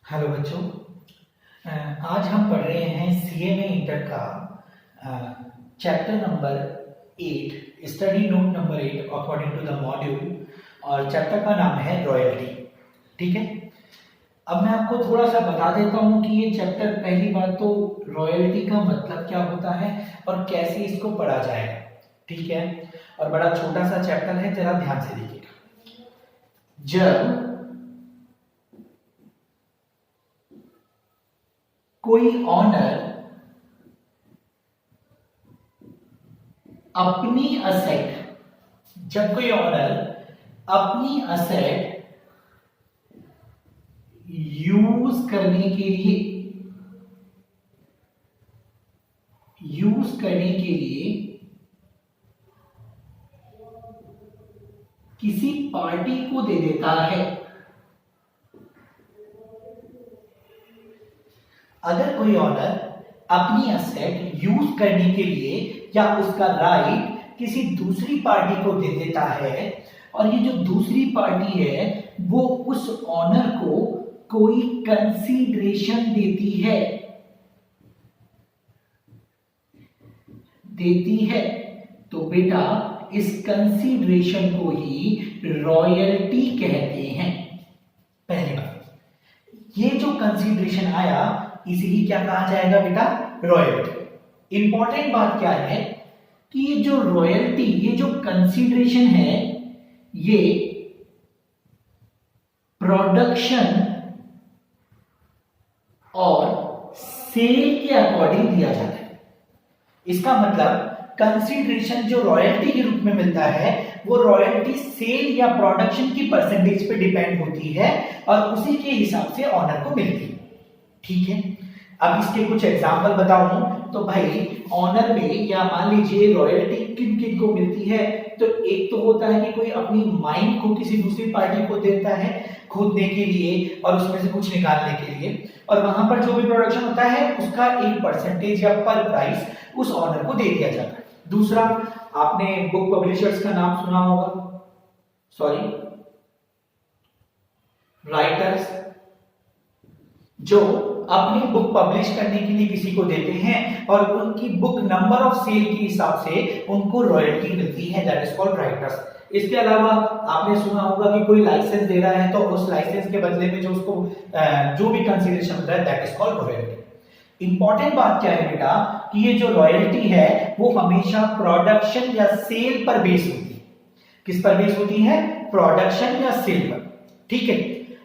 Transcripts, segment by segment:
Hello बच्चों। आज हम पढ़ रहे हैं सीएमए इंटर का chapter number 8, study note number 8 according to the module, और चैप्टर का नाम है रॉयल्टी। ठीक है, अब मैं आपको थोड़ा सा बता देता हूँ कि ये चैप्टर, पहली बात तो रॉयल्टी का मतलब क्या होता है और कैसे इसको पढ़ा जाएगा। ठीक है, और बड़ा छोटा सा चैप्टर है, जरा ध्यान से देखिएगा। जब कोई ऑनर अपनी असेट यूज करने के लिए किसी पार्टी को दे देता है। अगर कोई ऑनर अपनी असेट यूज करने के लिए या उसका राइट किसी दूसरी पार्टी को दे देता है, और ये जो दूसरी पार्टी है वो उस ऑनर को कोई कंसीडरेशन देती है, तो बेटा इस कंसीडरेशन को ही रॉयल्टी कहते हैं। पहली बात, ये जो कंसीडरेशन आया इसीलिए क्या कहा जाएगा बेटा? रॉयल्टी। इंपॉर्टेंट बात क्या है कि ये जो रॉयल्टी, ये जो कंसीडरेशन है, ये प्रोडक्शन और सेल के अकॉर्डिंग दिया जाता है। इसका मतलब कंसीडरेशन जो रॉयल्टी के रूप में मिलता है वो रॉयल्टी सेल या प्रोडक्शन की परसेंटेज पे डिपेंड होती है और उसी के हिसाब से ऑनर को मिलती है। ठीक है, अब इसके कुछ एग्जांपल बताऊं तो भाई ऑनर में, या मान लीजिए रॉयल्टी किन किन को मिलती है, तो एक तो होता है कि कोई अपनी माइन को किसी दूसरी पार्टी को देता है खोदने के लिए और उसमें से कुछ निकालने के लिए, और वहां पर जो भी प्रोडक्शन होता है उसका एक परसेंटेज या पर प्राइस उस ऑनर को दे दिया जाता है। दूसरा, आपने बुक पब्लिशर्स का नाम सुना होगा, राइटर्स, जो अपनी बुक पब्लिश करने के लिए किसी को देते हैं और उनकी बुक नंबर ऑफ सेल के हिसाब से उनको रॉयल्टी मिलती है, दैट इज कॉल्ड राइटर्स। इसके अलावा आपने सुना होगा कि कोई लाइसेंस दे रहा है तो उस लाइसेंस के बदले में जो उसको जो भी कंसीडरेशन होता है that is called royalty. Important बात क्या है बेटा कि ये जो रॉयल्टी है वो हमेशा प्रोडक्शन या सेल पर बेस होती है। किस पर बेस होती है? प्रोडक्शन या सेल पर। ठीक है,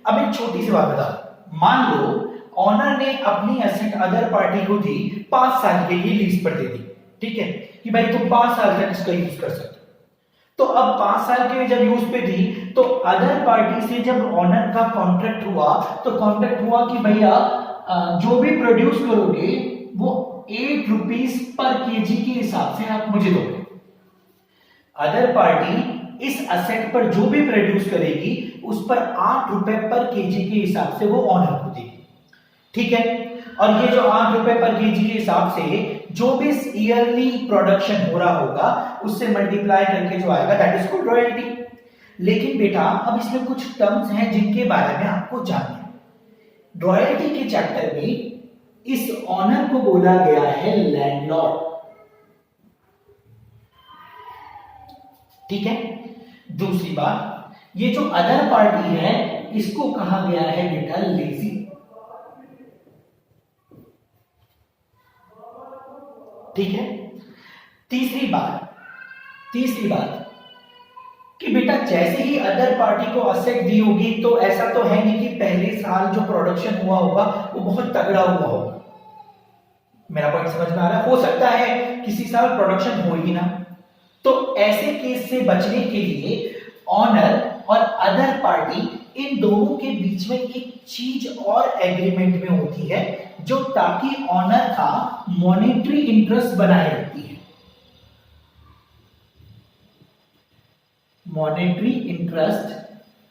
अब एक छोटी सी बात बता, मान लो ऑनर ने अपनी एसेट अदर पार्टी को दी, 5 साल के लिए लीज पर दे दी। ठीक है, कि भाई तुम 5 साल तक इसका यूज कर सकते हो। तो अब 5 साल के लिए जब यूज पे दी तो अदर पार्टी से जब ऑनर का कॉन्ट्रैक्ट हुआ तो कॉन्ट्रैक्ट हुआ कि भैया जो भी प्रोड्यूस करोगे वो 8 रुपीस पर केजी के हिसाब से आप मुझे दोगे। अदर पार्टी इस असेट पर जो भी प्रोड्यूस करेगी उस पर 8 रुपए पर केजी के हिसाब से वो ऑनर को देगी। ठीक है, और ये जो 8 रुपए पर केजी के हिसाब से जो भी ईयरली प्रोडक्शन हो रहा होगा उससे मल्टीप्लाई करके जो आएगा दैट इज कॉल्ड रॉयल्टी। लेकिन बेटा अब इसमें कुछ टर्म्स हैं जिनके बारे में आपको जानना है। रॉयल्टी के चैप्टर में इस ऑनर को बोला गया है लैंडलॉर्ड। ठीक है, दूसरी बात, ये जो अदर पार्टी है इसको कहा गया है बेटा लेजी। ठीक है, तीसरी बात कि बेटा जैसे ही अदर पार्टी को असेट दी होगी तो ऐसा तो है नहीं कि पहले साल जो प्रोडक्शन हुआ होगा वो बहुत तगड़ा हुआ होगा। मेरा पॉइंट समझ में आ रहा है? हो सकता है किसी साल प्रोडक्शन हो ही ना, तो ऐसे केस से बचने के लिए ऑनर और अदर पार्टी इन दोनों के बीच में एक चीज और एग्रीमेंट में होती है जो ताकि ऑनर का मॉनेटरी इंटरेस्ट बनाए रखती है। मॉनेटरी इंटरेस्ट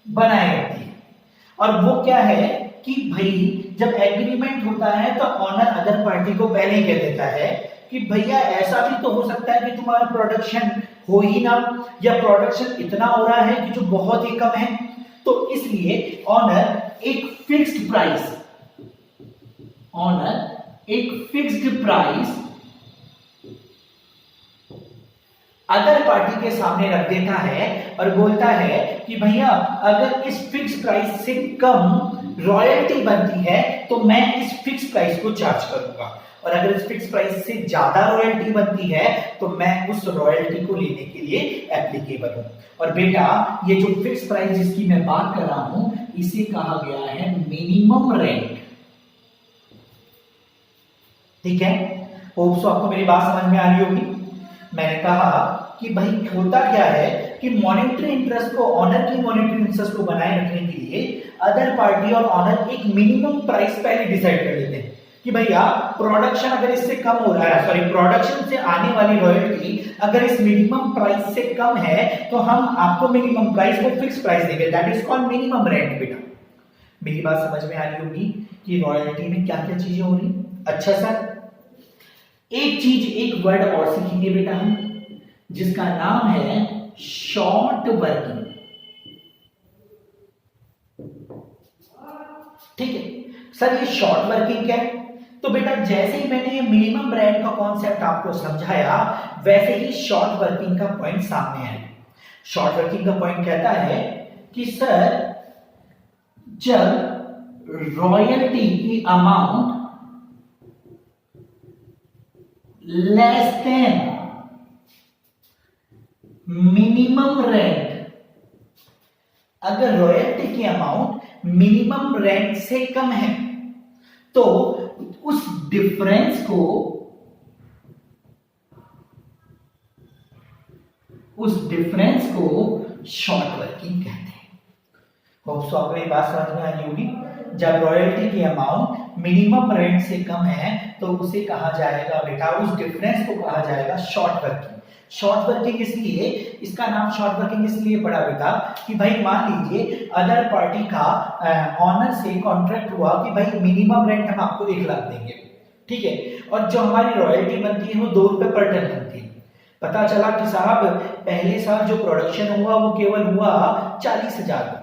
बनाए रखती है, और वो क्या है कि भाई जब एग्रीमेंट होता है तो ऑनर अदर पार्टी को पहले ही कह देता है कि भैया ऐसा भी तो हो सकता है कि तुम्हारा प्रोडक्शन हो ही ना, या प्रोडक्शन इतना हो रहा है कि जो बहुत ही कम है, तो इसलिए ऑनर एक फिक्स्ड प्राइस ऑनर एक फिक्स्ड प्राइस अदर पार्टी के सामने रख देता है और बोलता है कि भैया अगर इस फिक्स प्राइस से कम रॉयल्टी बनती है तो मैं इस फिक्स प्राइस को चार्ज करूंगा, और अगर इस फिक्स प्राइस से ज्यादा रॉयल्टी बनती है तो मैं उस रॉयल्टी को लेने के लिए एप्लीकेबल हूं। और बेटा ये जो फिक्स प्राइस जिसकी मैं बात कर रहा हूं इसे कहा गया है मिनिमम रेंट। ठीक है, होप सो आपको मेरी बात समझ में आ रही होगी। मैंने कहा कि भाई होता क्या है कि मॉनेटरी इंटरेस्ट को, ऑनर की मॉनेटरी इंटरेस्ट को बनाए रखने के लिए अदर पार्टी और ऑनर एक मिनिमम प्राइस पहले डिसाइड कर लेते हैं कि भैया प्रोडक्शन अगर इससे कम हो रहा है, सॉरी प्रोडक्शन से आने वाली रॉयल्टी अगर इस मिनिमम प्राइस से कम है तो हम आपको मिनिमम प्राइस को फिक्स प्राइस देंगे, that is called minimum rent. बेटा मेरी बात समझ में आ रही होगी कि रॉयल्टी में क्या क्या चीजें हो रही। अच्छा सर एक चीज, एक वर्ड और सीखेंगे बेटा हम, जिसका नाम है शॉर्ट वर्किंग। ठीक है सर, ये शॉर्ट वर्किंग क्या है? तो बेटा जैसे ही मैंने ये मिनिमम रेंट का कॉन्सेप्ट आपको समझाया वैसे ही शॉर्ट वर्किंग का पॉइंट सामने आया। शॉर्ट वर्किंग का पॉइंट कहता है कि सर जब रॉयल्टी की amount less than minimum rent, अगर रॉयल्टी की अमाउंट मिनिमम रेंट से कम है तो उस डिफरेंस को शॉर्ट वर्किंग कहते हैं। होप सो आपको ये बात समझ में आ रही होगी। जब रॉयल्टी की अमाउंट मिनिमम रेंट से कम है तो उसे कहा जाएगा बेटा, उस डिफरेंस को कहा जाएगा शॉर्ट वर्किंग। शॉर्ट वर्किंग इसलिए, इसका नाम शॉर्ट वर्किंग इसलिए पड़ा बेटा कि भाई मान लीजिए अदर पार्टी का ऑनर से कॉन्ट्रैक्ट हुआ कि भाई मिनिमम रेंट हम आपको 1 लाख देंगे, ठीक है, और जो हमारी रॉयल्टी बनती है वो 2 रुपए पर टन बनती है। पता चला कि साहब पहले साल जो प्रोडक्शन हुआ वो केवल हुआ 40,000।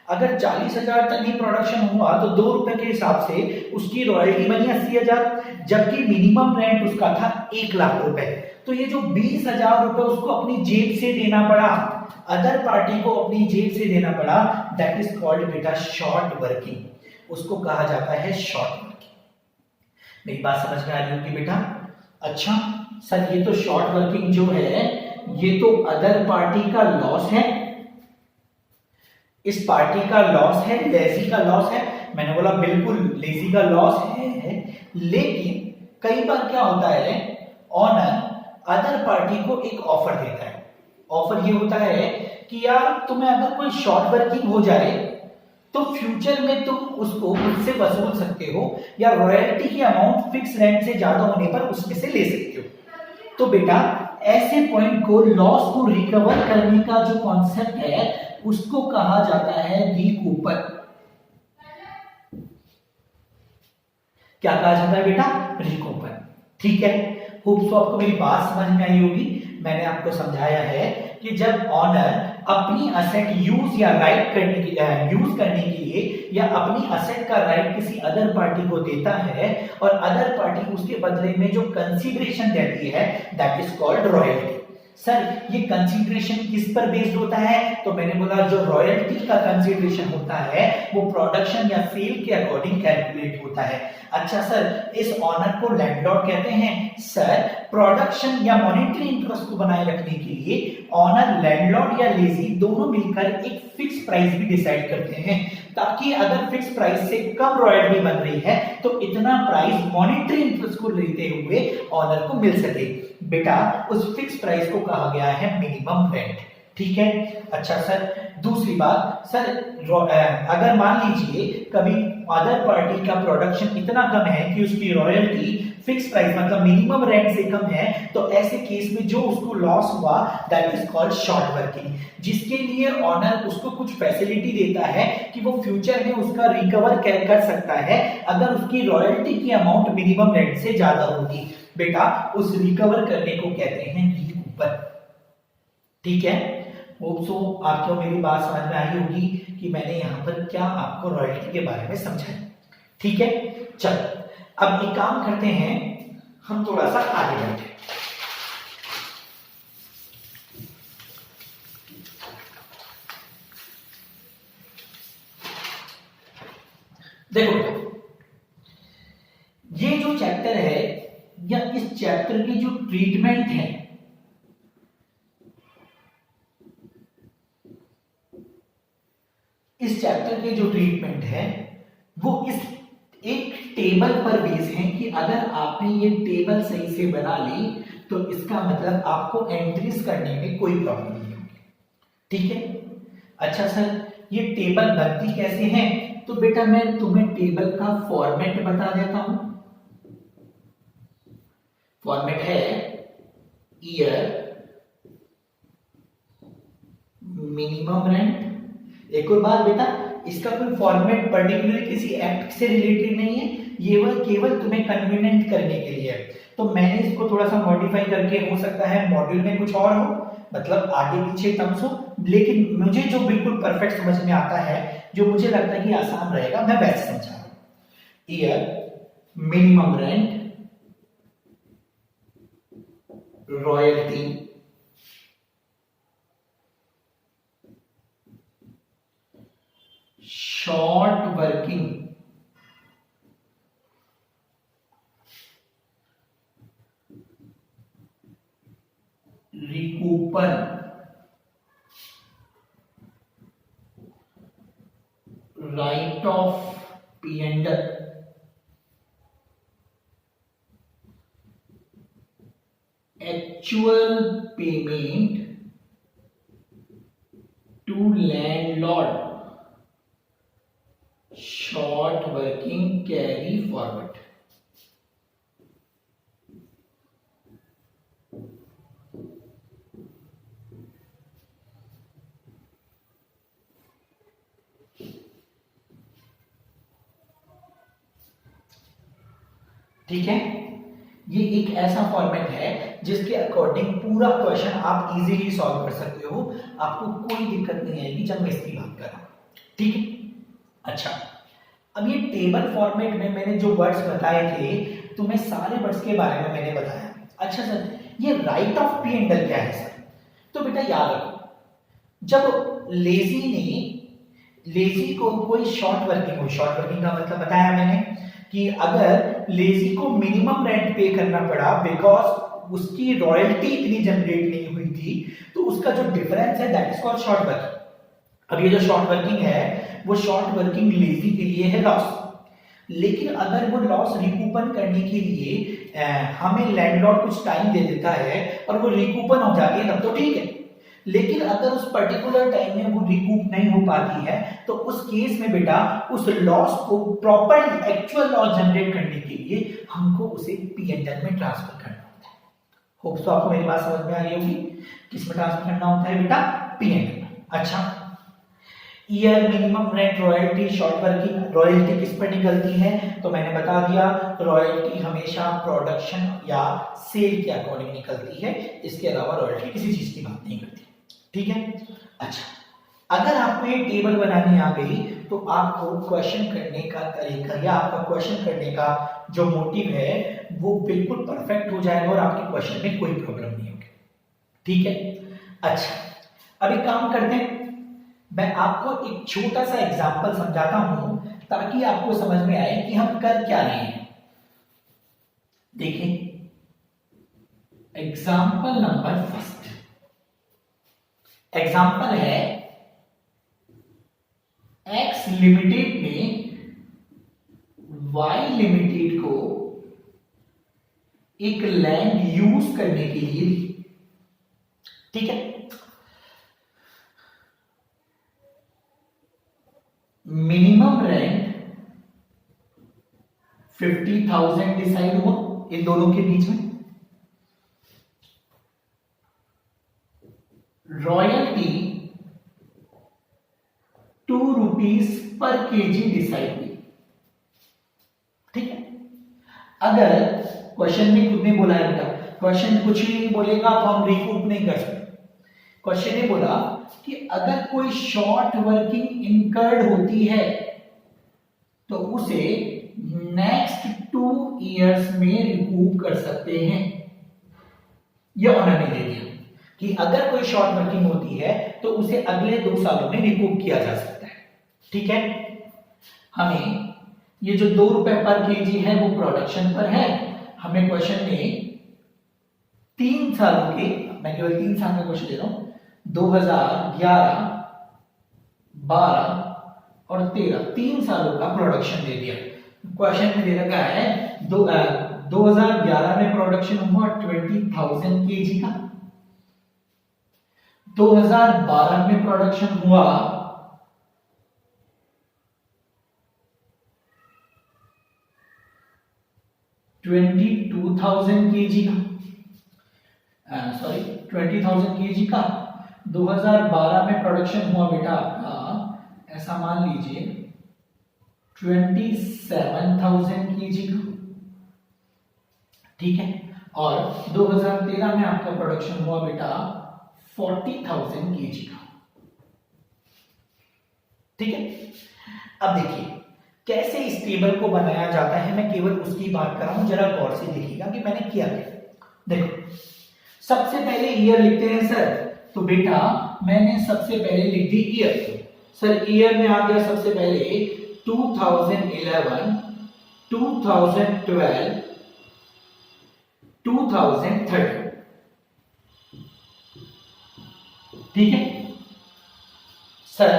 अगर 40,000 टन ही प्रोडक्शन हुआ तो 2 रुपए के हिसाब से उसकी रॉयल्टी बनी 80,000, जबकि मिनिमम रेंट उसका था 1 लाख रुपए। तो ये जो 20,000 रुपए उसको अपनी जेब से देना पड़ा, अदर पार्टी को अपनी जेब से देना पड़ा, दैट इज कॉल्ड बेटा शॉर्ट वर्किंग। उसको कहा जाता है शॉर्ट वर्किंग। मेरी बात समझ में आ रही होगी बेटा। अच्छा सर ये तो शॉर्ट वर्किंग जो है ये तो अदर पार्टी का लॉस है, इस पार्टी का लॉस है, लेजी का लॉस है। मैंने बोला बिल्कुल लेजी का लॉस है, लेकिन कई बार क्या होता है ऑनर अदर पार्टी को एक ऑफर देता है। ऑफर ये होता है कि यार तुम्हें अगर कोई शॉर्ट वर्किंग हो जाए तो फ्यूचर में तुम उसको मुझसे वसूल सकते हो या रॉयल्टी की अमाउंट फिक्स रेंट से ज्यादा होने पर उसमें से ले सकते हो। तो बेटा ऐसे पॉइंट को, लॉस को रिकवर करने का जो कॉन्सेप्ट है उसको कहा जाता है रिकूपर। क्या कहा जाता है बेटा? रिकूपर। ठीक है, होप सो आपको मेरी बात समझ में आई होगी। मैंने आपको समझाया है कि जब ऑनर अपनी असेट यूज या राइट करने के लिए या अपनी असेट का राइट किसी अदर पार्टी को देता है और अदर पार्टी उसके बदले में जो कंसीडरेशन देती है that is called royalty. Sir ये कंसीडरेशन किस पर बेस्ड होता है? तो मैंने बोला जो रॉयल्टी का कंसीडरेशन होता है वो प्रोडक्शन या सेल के अकॉर्डिंग कैलकुलेट होता है। अच्छा सर इस ऑनर को लैंडलॉर्ड कहते हैं। सर प्रोडक्शन या मॉनेटरी इंटरेस्ट को बनाए रखने के लिए ऑनर, लैंडलॉर्ड या लेजी दोनों मिलकर एक फिक्स प्राइस भी डिसाइड करते हैं ताकि अगर फिक्स प्राइस से कम रॉयल्टी बन रही है तो इतना प्राइस मॉनेटरी इंटरेस्ट को लेते हुए ऑनर को मिल सके। बेटा उस फिक्स प्राइस को कहा गया है मिनिमम रेंट। ठीक है। अच्छा सर दूसरी बात, सर अगर मान लीजिए कभी अदर पार्टी का प्रोडक्शन इतना कम है कि उसकी रॉयल्टी फिक्स प्राइस मतलब मिनिमम रेंट से कम है तो ऐसे केस में जो उसको लॉस हुआ that is called short working, जिसके लिए ऑनर उसको कुछ फैसिलिटी देता है कि वो फ्यूचर में उसका रिकवर कर सकता है अगर उसकी रॉयल्टी की अमाउंट मिनिमम रेंट से ज्यादा होगी। बेटा उस रिकवर करने को कहते हैं रिकूपर। ठीक है, होप सो आपको मेरी बात समझ में आई होगी कि मैंने यहाँ पर क्या आपको रॉयल्टी के बारे में समझाया। ठीक है, चलो अब एक काम करते हैं, हम थोड़ा सा आगे बढ़ते हैं। देखो ये जो चैप्टर है या इस चैप्टर की जो ट्रीटमेंट है, इस चैप्टर के जो ट्रीटमेंट है वो इस एक टेबल पर बेस है कि अगर आपने ये टेबल सही से बना ली तो इसका मतलब आपको एंट्रीज करने में कोई प्रॉब्लम नहीं होगी। ठीक है, अच्छा सर ये टेबल बनती कैसे है? तो बेटा मैं तुम्हें टेबल का फॉर्मेट बता देता हूं। फॉर्मेट है ईयर, मिनिमम रेंट। एक और बात बेटा, इसका कोई फॉर्मेट पर्टिकुलर किसी एक्ट से रिलेटेड नहीं है, ये वह केवल तुम्हें कन्वीनियंट करने के लिए है। तो मैंने इसको थोड़ा सा मॉडिफाई करके, हो सकता है मॉड्यूल में कुछ और हो, मतलब आगे पीछे टर्म्स हो, लेकिन मुझे जो बिल्कुल परफेक्ट समझ में आता है, जो मुझे लगता है कि आसान रहेगा, मैं वैसे समझा रहा हूं। Year, minimum rent, royalty, short working, recoupment, write off पियंडर, actual payment to landlord, short working, carry forward. ठीक है, ये एक ऐसा फॉर्मेट है जिसके अकॉर्डिंग पूरा क्वेश्चन आप इजीली सॉल्व कर सकते हो, आपको कोई दिक्कत नहीं आएगी जब मैं इसकी बात कर रहा हूं। ठीक है, अच्छा अब ये टेबल फॉर्मेट में मैंने जो वर्ड्स बताए थे, तुम्हें सारे वर्ड्स के बारे में मैंने बताया। अच्छा सर ये right of P and L क्या है सर? तो बेटा याद रखो, जब लेजी को कोई शॉर्ट वर्किंग हो, शॉर्ट वर्किंग का मतलब बताया मैंने कि अगर लेजी को मिनिमम रेंट पे करना पड़ा बिकॉज उसकी रॉयल्टी इतनी जनरेट नहीं हुई थी, तो उसका जो डिफरेंस है that is called short working. अब ये जो शॉर्ट वर्किंग है वो शॉर्ट वर्किंग लेजी के लिए है लॉस, लेकिन अगर वो लॉस रिकूपन करने के लिए हमें लैंडलॉर्ड कुछ टाइम दे देता है और वो रिकूपन हो जाती है तब तो ठीक है, लेकिन अगर उस पर्टिकुलर टाइम में वो रिकूप नहीं हो पाती है तो उस केस में बेटा उस लॉस को प्रॉपर एक्चुअल लॉस जनरेट करने के लिए हमको उसे पी एंड एल में ट्रांसफर करना होता है। होप सो आपको मेरी बात समझ में आ रही होगी, किसमें ट्रांसफर करना होता है बेटा? पी एंड एल में। अच्छा year, minimum rent, royalty, short working. Royalty किस पर निकलती है? तो मैंने बता दिया, रॉयल्टी हमेशा प्रोडक्शन या सेल के अकॉर्डिंग निकलती है, इसके अलावा रॉयल्टी किसी चीज की बात नहीं करती। ठीक है, अच्छा अगर आपको ये टेबल बनानी आ गई तो आपको क्वेश्चन करने का तरीका या आपका क्वेश्चन करने का जो मोटिव है वो बिल्कुल परफेक्ट हो जाएगा और आपके क्वेश्चन में कोई प्रॉब्लम नहीं होगी। ठीक है, अच्छा अब एक काम करते हैं, मैं आपको एक छोटा सा एग्जांपल समझाता हूं ताकि आपको समझ में आए कि हम कर क्या रहे हैं। देखिए एग्जांपल नंबर फर्स्ट, एग्जांपल है एक्स लिमिटेड ने वाई लिमिटेड को एक लैंड यूज करने के लिए दी। ठीक है, मिनिमम रेंट 50,000 डिसाइड हुआ इन दोनों के बीच में, royalty 2 rupees per KG decide हुई। ठीक है, अगर क्वेश्चन में खुद ने बोला है बेटा, क्वेश्चन कुछ भी नहीं बोलेगा तो हम रिकूप नहीं कर सकते। क्वेश्चन ने बोला कि अगर कोई शॉर्ट वर्किंग इनकर्ड होती है तो उसे नेक्स्ट 2 इयर्स में रिकूप कर सकते हैं। ये उन्होंने दे दिया कि अगर कोई शॉर्ट वर्किंग होती है तो उसे अगले 2 सालों में रिकूप किया जा सकता है। ठीक है, हमें ये जो 2 रुपए पर केजी है वो प्रोडक्शन पर है। हमें क्वेश्चन में 3 सालों के, मैं केवल 3 साल का क्वेश्चन दे रहा हूं, 2011, 12 और 13, 3 सालों का प्रोडक्शन दे दिया। क्वेश्चन में दे रखा है 2011 में प्रोडक्शन हुआ 20,000 केजी का, 2012 में प्रोडक्शन हुआ 22,000 केजी का, सॉरी 20,000 केजी का। 2012 में प्रोडक्शन हुआ बेटा आपका, ऐसा मान लीजिए 27,000 केजी का। ठीक है, और 2013 में आपका प्रोडक्शन हुआ बेटा 40,000 केजी का। ठीक है, अब देखिए कैसे इस टेबल को बनाया जाता है, मैं केवल उसकी बात कर रहा हूं, जरा गौर से देखिएगा कि मैंने किया क्या। देखो सबसे पहले ईयर लिखते हैं सर, तो बेटा मैंने सबसे पहले लिख दी ईयर। सर ईयर में आ गया सबसे पहले 2011, 2012, 2013। ठीक है sir,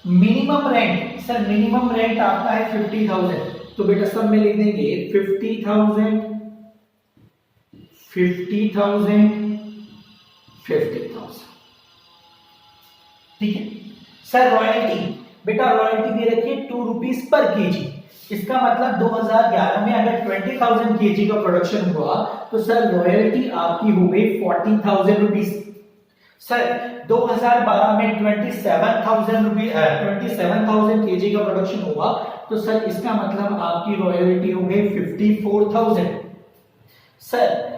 minimum rent, sir minimum rent आपका है 50,000, तो बेटा सब में लिख देंगे 50,000, 50,000, 50,000। ठीक है सर, रॉयल्टी, बेटा रॉयल्टी दे रखी है 2 रुपीज पर केजी। इसका मतलब 2011 में अगर 20,000 केजी का प्रोडक्शन हुआ तो सर रॉयल्टी आपकी हो गई 40,000 रुपीज। सर 2012 में 27,000 केजी का प्रोडक्शन हुआ तो सर इसका मतलब आपकी रॉयल्टी हो गई 54,000। सर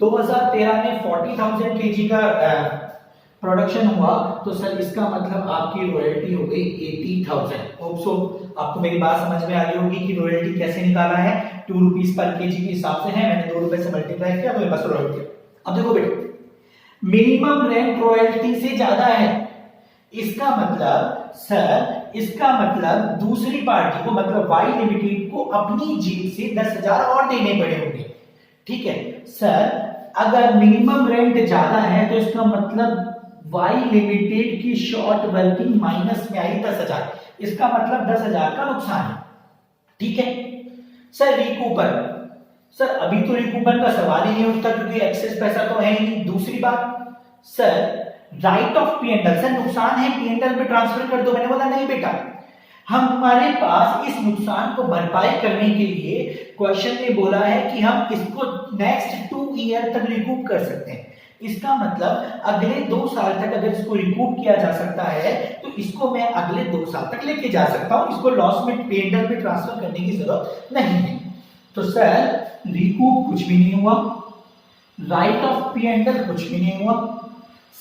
2013 में 40,000 केजी का प्रोडक्शन हुआ तो सर इसका मतलब आपकी रॉयल्टी हो गई 80,000। होप सो आपको मेरी बात समझ में आ रही होगी कि रॉयल्टी कैसे निकाला है, 2 रुपीज पर केजी के हिसाब से है, मैंने 2 रुपए से मल्टीप्लाई किया तो मेरे पास रॉयल्टी। अब देखो बेटा मिनिमम रेंट रॉयल्टी से ज्यादा है, इसका मतलब सर, इसका मतलब दूसरी पार्टी को मतलब वाई लिमिटेड को अपनी जेब से 10,000 और देने पड़े होंगे। ठीक है सर, अगर मिनिमम रेंट ज्यादा है तो इसका मतलब वाई लिमिटेड की शॉर्ट वर्किंग माइनस में आई 10,000, इसका मतलब 10,000 का नुकसान है। ठीक है सर, रिकूपर, सर अभी तो रिकूपर का सवाल ही नहीं उठता क्योंकि एक्सेस पैसा तो है ही नहीं। दूसरी बात sir, write of P&L, sir नुकसान है पी&एल में ट्रांसफर कर दो, मैंने बोला नहीं बेटा, हमारे पास इस नुकसान को भरपाई करने के लिए क्वेश्चन ने बोला है कि हम इसको नेक्स्ट 2 ईयर तक रिकूप कर सकते हैं। इसका मतलब अगले 2 साल तक अगर इसको रिकूप किया जा सकता है तो इसको मैं अगले 2 साल तक लेके जा सकता हूं, इसको लॉस में पी&एल में ट्रांसफर करने की जरूरत नहीं है। तो सर रिकूप कुछ भी नहीं हुआ, राइट ऑफ पी&एल कुछ भी नहीं हुआ।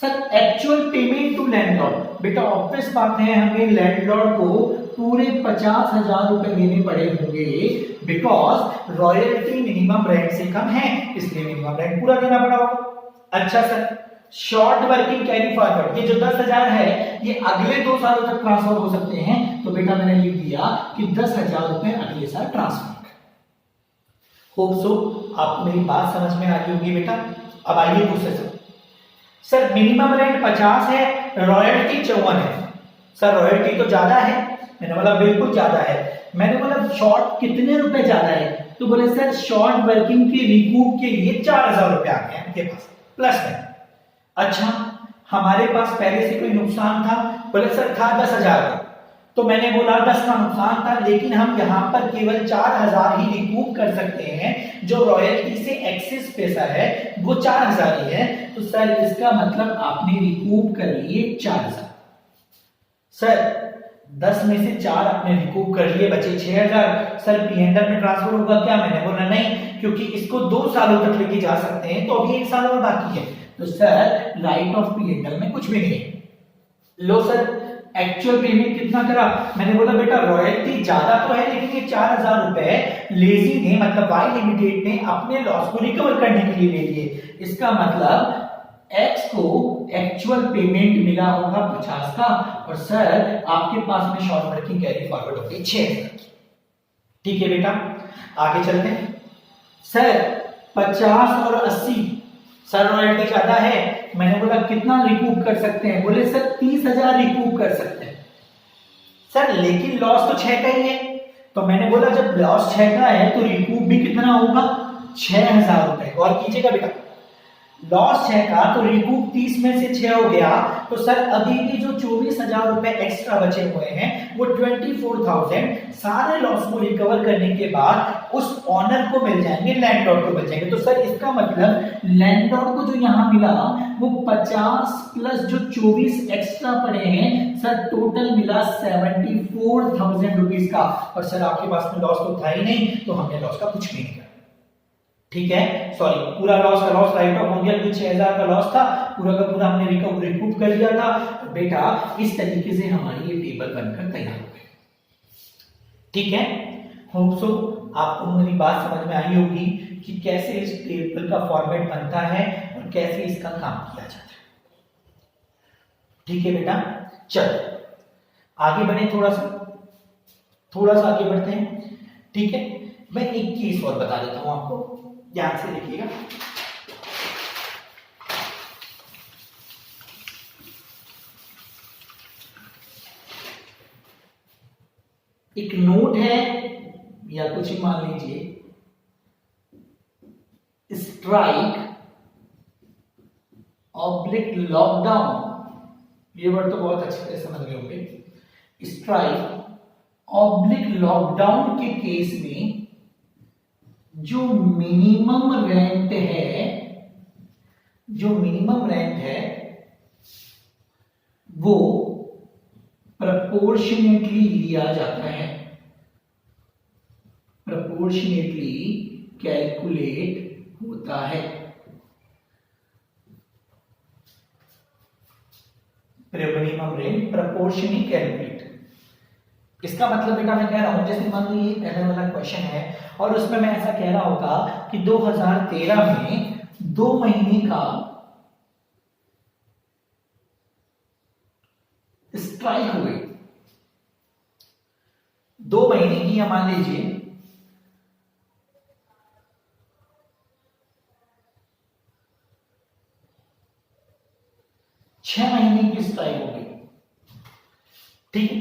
Sir actual payment to landlord, बेटा ऑब्वियस बात है हमें लैंडलॉर्ड को पूरे 50,000 रुपए देने पड़े होंगे, बिकॉज रॉयल्टी मिनिमम रेंट से कम है, इसलिए मिनिमम रेंट पूरा देना पड़ा होगा। अच्छा sir, short working carry forward, ये जो 10,000 है ये अगले 2 सालों तक ट्रांसफर हो सकते हैं, तो बेटा मैंने लिख दिया कि 10,000 रुपए अगले साल ट्रांसफर। होप सो आपको मेरी बात समझ में आ गई होगी बेटा। अब आइए दूसरे सर, मिनिमम रेंट 50 है, रॉयल्टी 54 है। सर रॉयल्टी तो ज्यादा है, मैंने बोला बिल्कुल ज्यादा है। मैंने बोला शॉर्ट कितने रुपए ज्यादा है, तो बोले सर शॉर्ट वर्किंग के रिकूप के लिए 4,000 रुपए आ गए इनके पास प्लस में। अच्छा, हमारे पास पहले से कोई नुकसान था, बोले सर था 10,000 का, तो मैंने बोला 10 का नुकसान था, लेकिन हम यहाँ पर केवल 4,000 ही रिकूप कर सकते हैं, जो रॉयल्टी से एक्सेस पैसा है वो 4,000 ही है, तो सर इसका मतलब आपने रिकूप कर लिए 4,000। सर 10 में से 4 आपने रिकूप कर लिए, बचे 6,000। सर पी&एल में ट्रांसफर होगा क्या, मैंने बोला नहीं, क्योंकि इसको 2 सालों तक लेके जा सकते हैं, तो अभी 1 साल और बाकी है, तो सर राइट ऑफ पी&एल में कुछ भी नहीं है। लो सर, एक्चुअल पेमेंट कितना करा? मैंने बोला बेटा रॉयल्टी ज्यादा तो है लेकिन ये 4000 रुपए लेजी ने मतलब वाई लिमिटेड ने अपने लॉस को रिकवर करने के लिए ले लिए। इसका मतलब एक्स को एक्चुअल पेमेंट मिला होगा 50 का और सर आपके पास में शॉर्ट वर्किंग कैरी फॉरवर्ड होगी 6000 की। ठीक है बेटा, आगे चलते हैं। सर 50 और 80, सर रॉयल्टी ज्यादा है, मैंने बोला कितना रिकूप कर सकते हैं? बोले सर 30,000 रिकूप कर सकते हैं। सर लेकिन लॉस तो 6 का ही है। तो मैंने बोला जब लॉस 6 का है तो रिकूप भी कितना होगा? 6000 रुपए। और कीजिएगा बेटा, लॉस 6 का तो रिकूप 30 में से 6 हो गया, तो सर अभी भी जो 24,000 रुपए एक्स्ट्रा बचे हुए हैं वो 24,000 सारे लॉस को रिकवर करने के बाद उस ऑनर को मिल जाएंगे, लैंडलॉर्ड को मिल जाएंगे। तो सर इसका मतलब लैंडलॉर्ड को जो यहां मिला वो 50 प्लस जो 24 एक्स्ट्रा पड़े हैं, सर टोटल मिला 74,000 रुपीज का। और सर आपके पास में लॉस तो था ही नहीं, तो हमने लॉस का कुछ भी नहीं किया। ठीक है, सॉरी, पूरा लॉस का लॉस राइट ऑफ हो गया क्योंकि 6000 का लॉस था, पूरा का पूरा हमने रिकूप कर लिया था। तो बेटा इस तरीके से हमारी ये टेबल बनकर तैयार हो गई। ठीक है, होप सो आपको मेरी बात समझ में आई होगी कि कैसे इस टेबल का फॉर्मेट बनता है और कैसे इसका काम किया जाता है। ठीक है बेटा, चलो आगे बढ़े, थोड़ा सा आगे बढ़ते हैं। ठीक है, मैं एक चीज और बता देता हूं आपको, ध्यान से देखिएगा। एक नोट है या कुछ ही मान लीजिए, स्ट्राइक ऑब्लिक लॉकडाउन, ये वर्ड तो बहुत अच्छे से समझ गए होंगे। स्ट्राइक ऑब्लिक लॉकडाउन के केस में जो मिनिमम रेंट है वो प्रोपोर्शनेटली लिया जाता है, प्रोपोर्शनेटली कैलकुलेट होता है। मिनिमम रेंट प्रोपोर्शनली कैलकुलेट, इसका मतलब बेटा मैं कह रहा हूं, जैसे मान लीजिए पहले वाला क्वेश्चन है और उसमें मैं ऐसा कह रहा होगा कि 2013 में 2 महीने का स्ट्राइक हुई, 2 महीने की, या मान लीजिए 6 महीने की स्ट्राइक हो गई। ठीक है,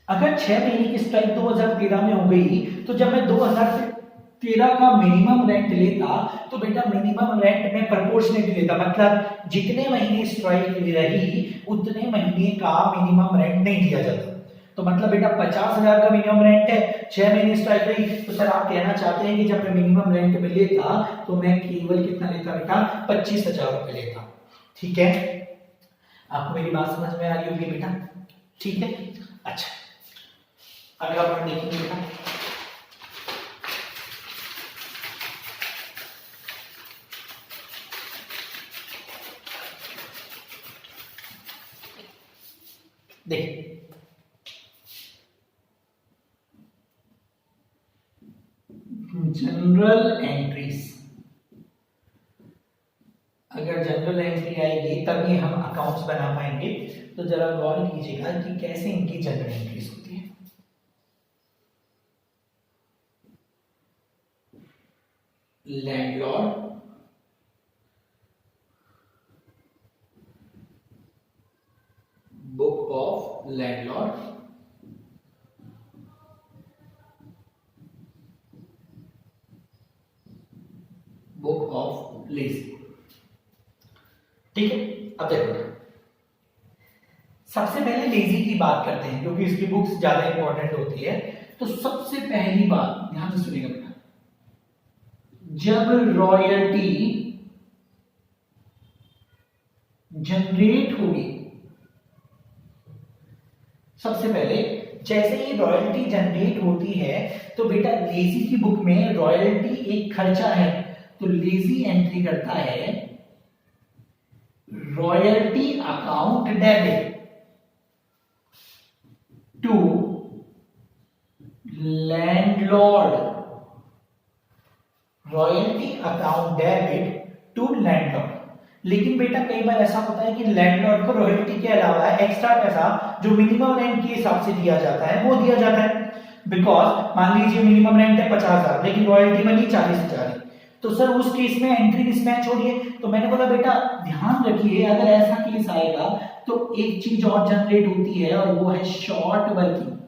अगर 6 महीने की स्ट्राइक 2013 में हो गई तो जब मैं 2013 का मिनिमम रेंट लेता तो बेटा मिनिमम रेंट में प्रोपोर्शनेट लेता, मतलब जितने महीने स्ट्राइक रही उतने महीने का मिनिमम रेंट नहीं दिया जाता। तो मतलब बेटा 50,000 का मिनिमम रेंट है, 6 महीने स्ट्राइक रही, तो सर आप कहना चाहते हैं कि जब मैं मिनिमम रेंट में लेता तो मैं केवल कितना लेता बेटा? 25,000 रुपए लेता। ठीक है, आपको मेरी बात समझ में आ रही होगी बेटा? ठीक है, अच्छा अगला पॉइंट देखेंगे बेटा। देखिए जनरल एंट्रीज, अगर जनरल एंट्री आएगी तभी हम अकाउंट्स बना पाएंगे। तो जरा गौर कीजिएगा कि कैसे इनकी जनरल एंट्रीज होती है। Landlord, book of landlord, book of lease. ठीक है, अब देखो सबसे पहले लेजी की बात करते हैं क्योंकि इसकी बुक्स ज्यादा इंपॉर्टेंट होती है। तो सबसे पहली बात ध्यान से सुनिएगा बेटा, जब रॉयल्टी जनरेट होगी, सबसे पहले जैसे ही रॉयल्टी जनरेट होती है तो बेटा लेजी की बुक में रॉयल्टी एक खर्चा है, तो लेजी एंट्री करता है royalty account debit. To landlord, royalty account debit to landlord. लेकिन बेटा कई बार ऐसा होता है कि लैंडलॉर्ड को रॉयल्टी के अलावा एक्स्ट्रा पैसा जो मिनिमम रेंट के हिसाब से दिया जाता है वो दिया जाता है। बिकॉज मान लीजिए मिनिमम रेंट है 50,000 लेकिन रॉयल्टी बनी 40,000, तो सर उस केस में एंट्री मिसमैच हो रही है। तो मैंने बोला बेटा ध्यान रखिए अगर ऐसा केस आएगा तो एक चीज और जनरेट होती है और वो है शॉर्ट वर्किंग।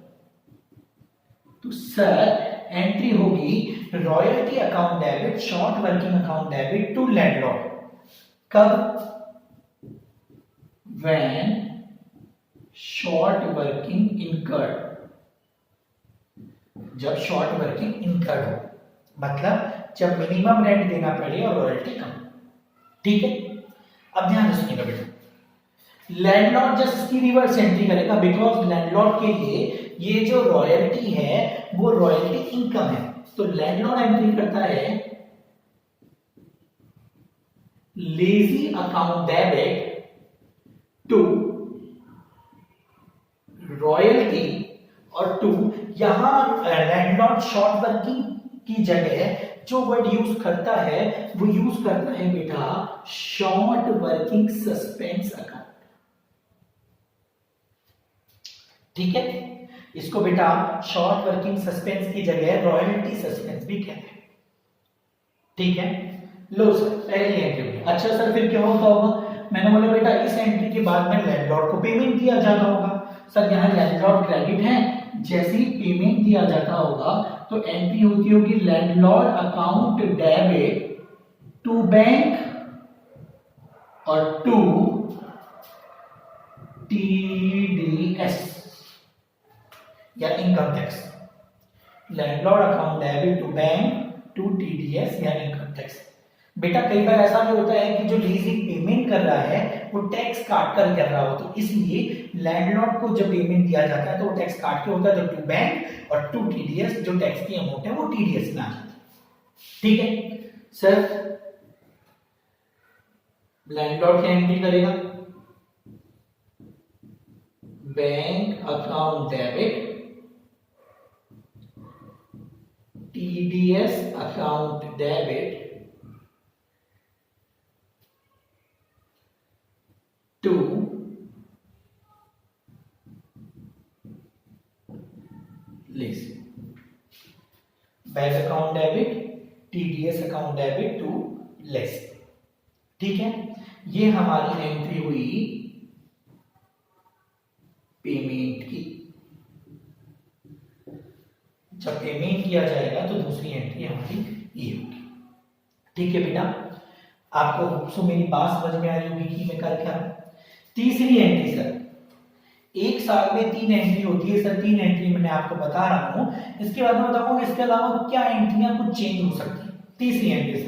तो सर एंट्री होगी royalty account debit short working account debit to landlord. कब? व्हेन शॉर्ट वर्किंग इनकर्ड, जब शॉर्ट वर्किंग इनकर्ड हो, मतलब जब मिनिमम रेंट देना पड़े और रॉयल्टी कम। ठीक है, अब ध्यान रखिएगा बेटा, लैंडलॉर्ड जस्ट इसकी रिवर्स एंट्री करेगा बिकॉज लैंडलॉर्ड के लिए ये जो रॉयल्टी है वो रॉयल्टी इनकम है। तो लैंडलॉर्ड एंट्री करता है lessee account debit to royalty और टू, यहां लैंडलॉर्ड शॉर्ट वर्किंग की जगह जो वर्ड यूज करता है वो यूज करता है बेटा शॉर्ट वर्किंग सस्पेंस अकाउंट। ठीक है, इसको बेटा शॉर्ट वर्किंग सस्पेंस की जगह रॉयल्टी सस्पेंस भी कहते हैं। ठीक है, लो सर पहली एंट्री। अच्छा सर फिर क्या होगा? मैंने बोला बेटा इस एंट्री के बाद में लैंडलॉर्ड को पेमेंट दिया जाता होगा। सर यहाँ लैंडलॉर्ड क्रेडिट है, जैसे ही पेमेंट दिया जाता होगा तो एंट्री होती होगी landlord account debit to bank और टू टीडीएस या income tax. Landlord account debit to bank to TDS या इनकम टैक्स। बेटा कई बार ऐसा भी होता है कि जो लीजिंग पेमेंट कर रहा है वो टैक्स काट कर कर रहा हो, तो इसलिए लैंडलॉर्ड को जब पेमेंट दिया जाता है तो वो टैक्स काट के होता है, तो टू बैंक और टू टीडीएस जो टैक्स की अमाउंट है वो टीडीएस में आ जाती है। ठीक है सर, लैंडलॉर्ड क्या एंट्री करेगा? Bank account debit TDS account debit to less, bank account debit TDS account debit to less. ठीक है, ये हमारी एंट्री हुई पेमेंट की। जब पेमेंट किया जाएगा तो दूसरी एंट्री हमारी ये होगी। ठीक है बेटा, आपको सो मेरी बात समझ में आ रही होगी कि मैं कर क्या। तीसरी एंट्री सर, एक साल में 3 एंट्री होती है सर, 3 एंट्री मैंने आपको बता रहा हूं, इसके बाद में बताऊंगा इसके अलावा क्या एंट्रियां कुछ चेंज हो सकती है। तीसरी एंट्री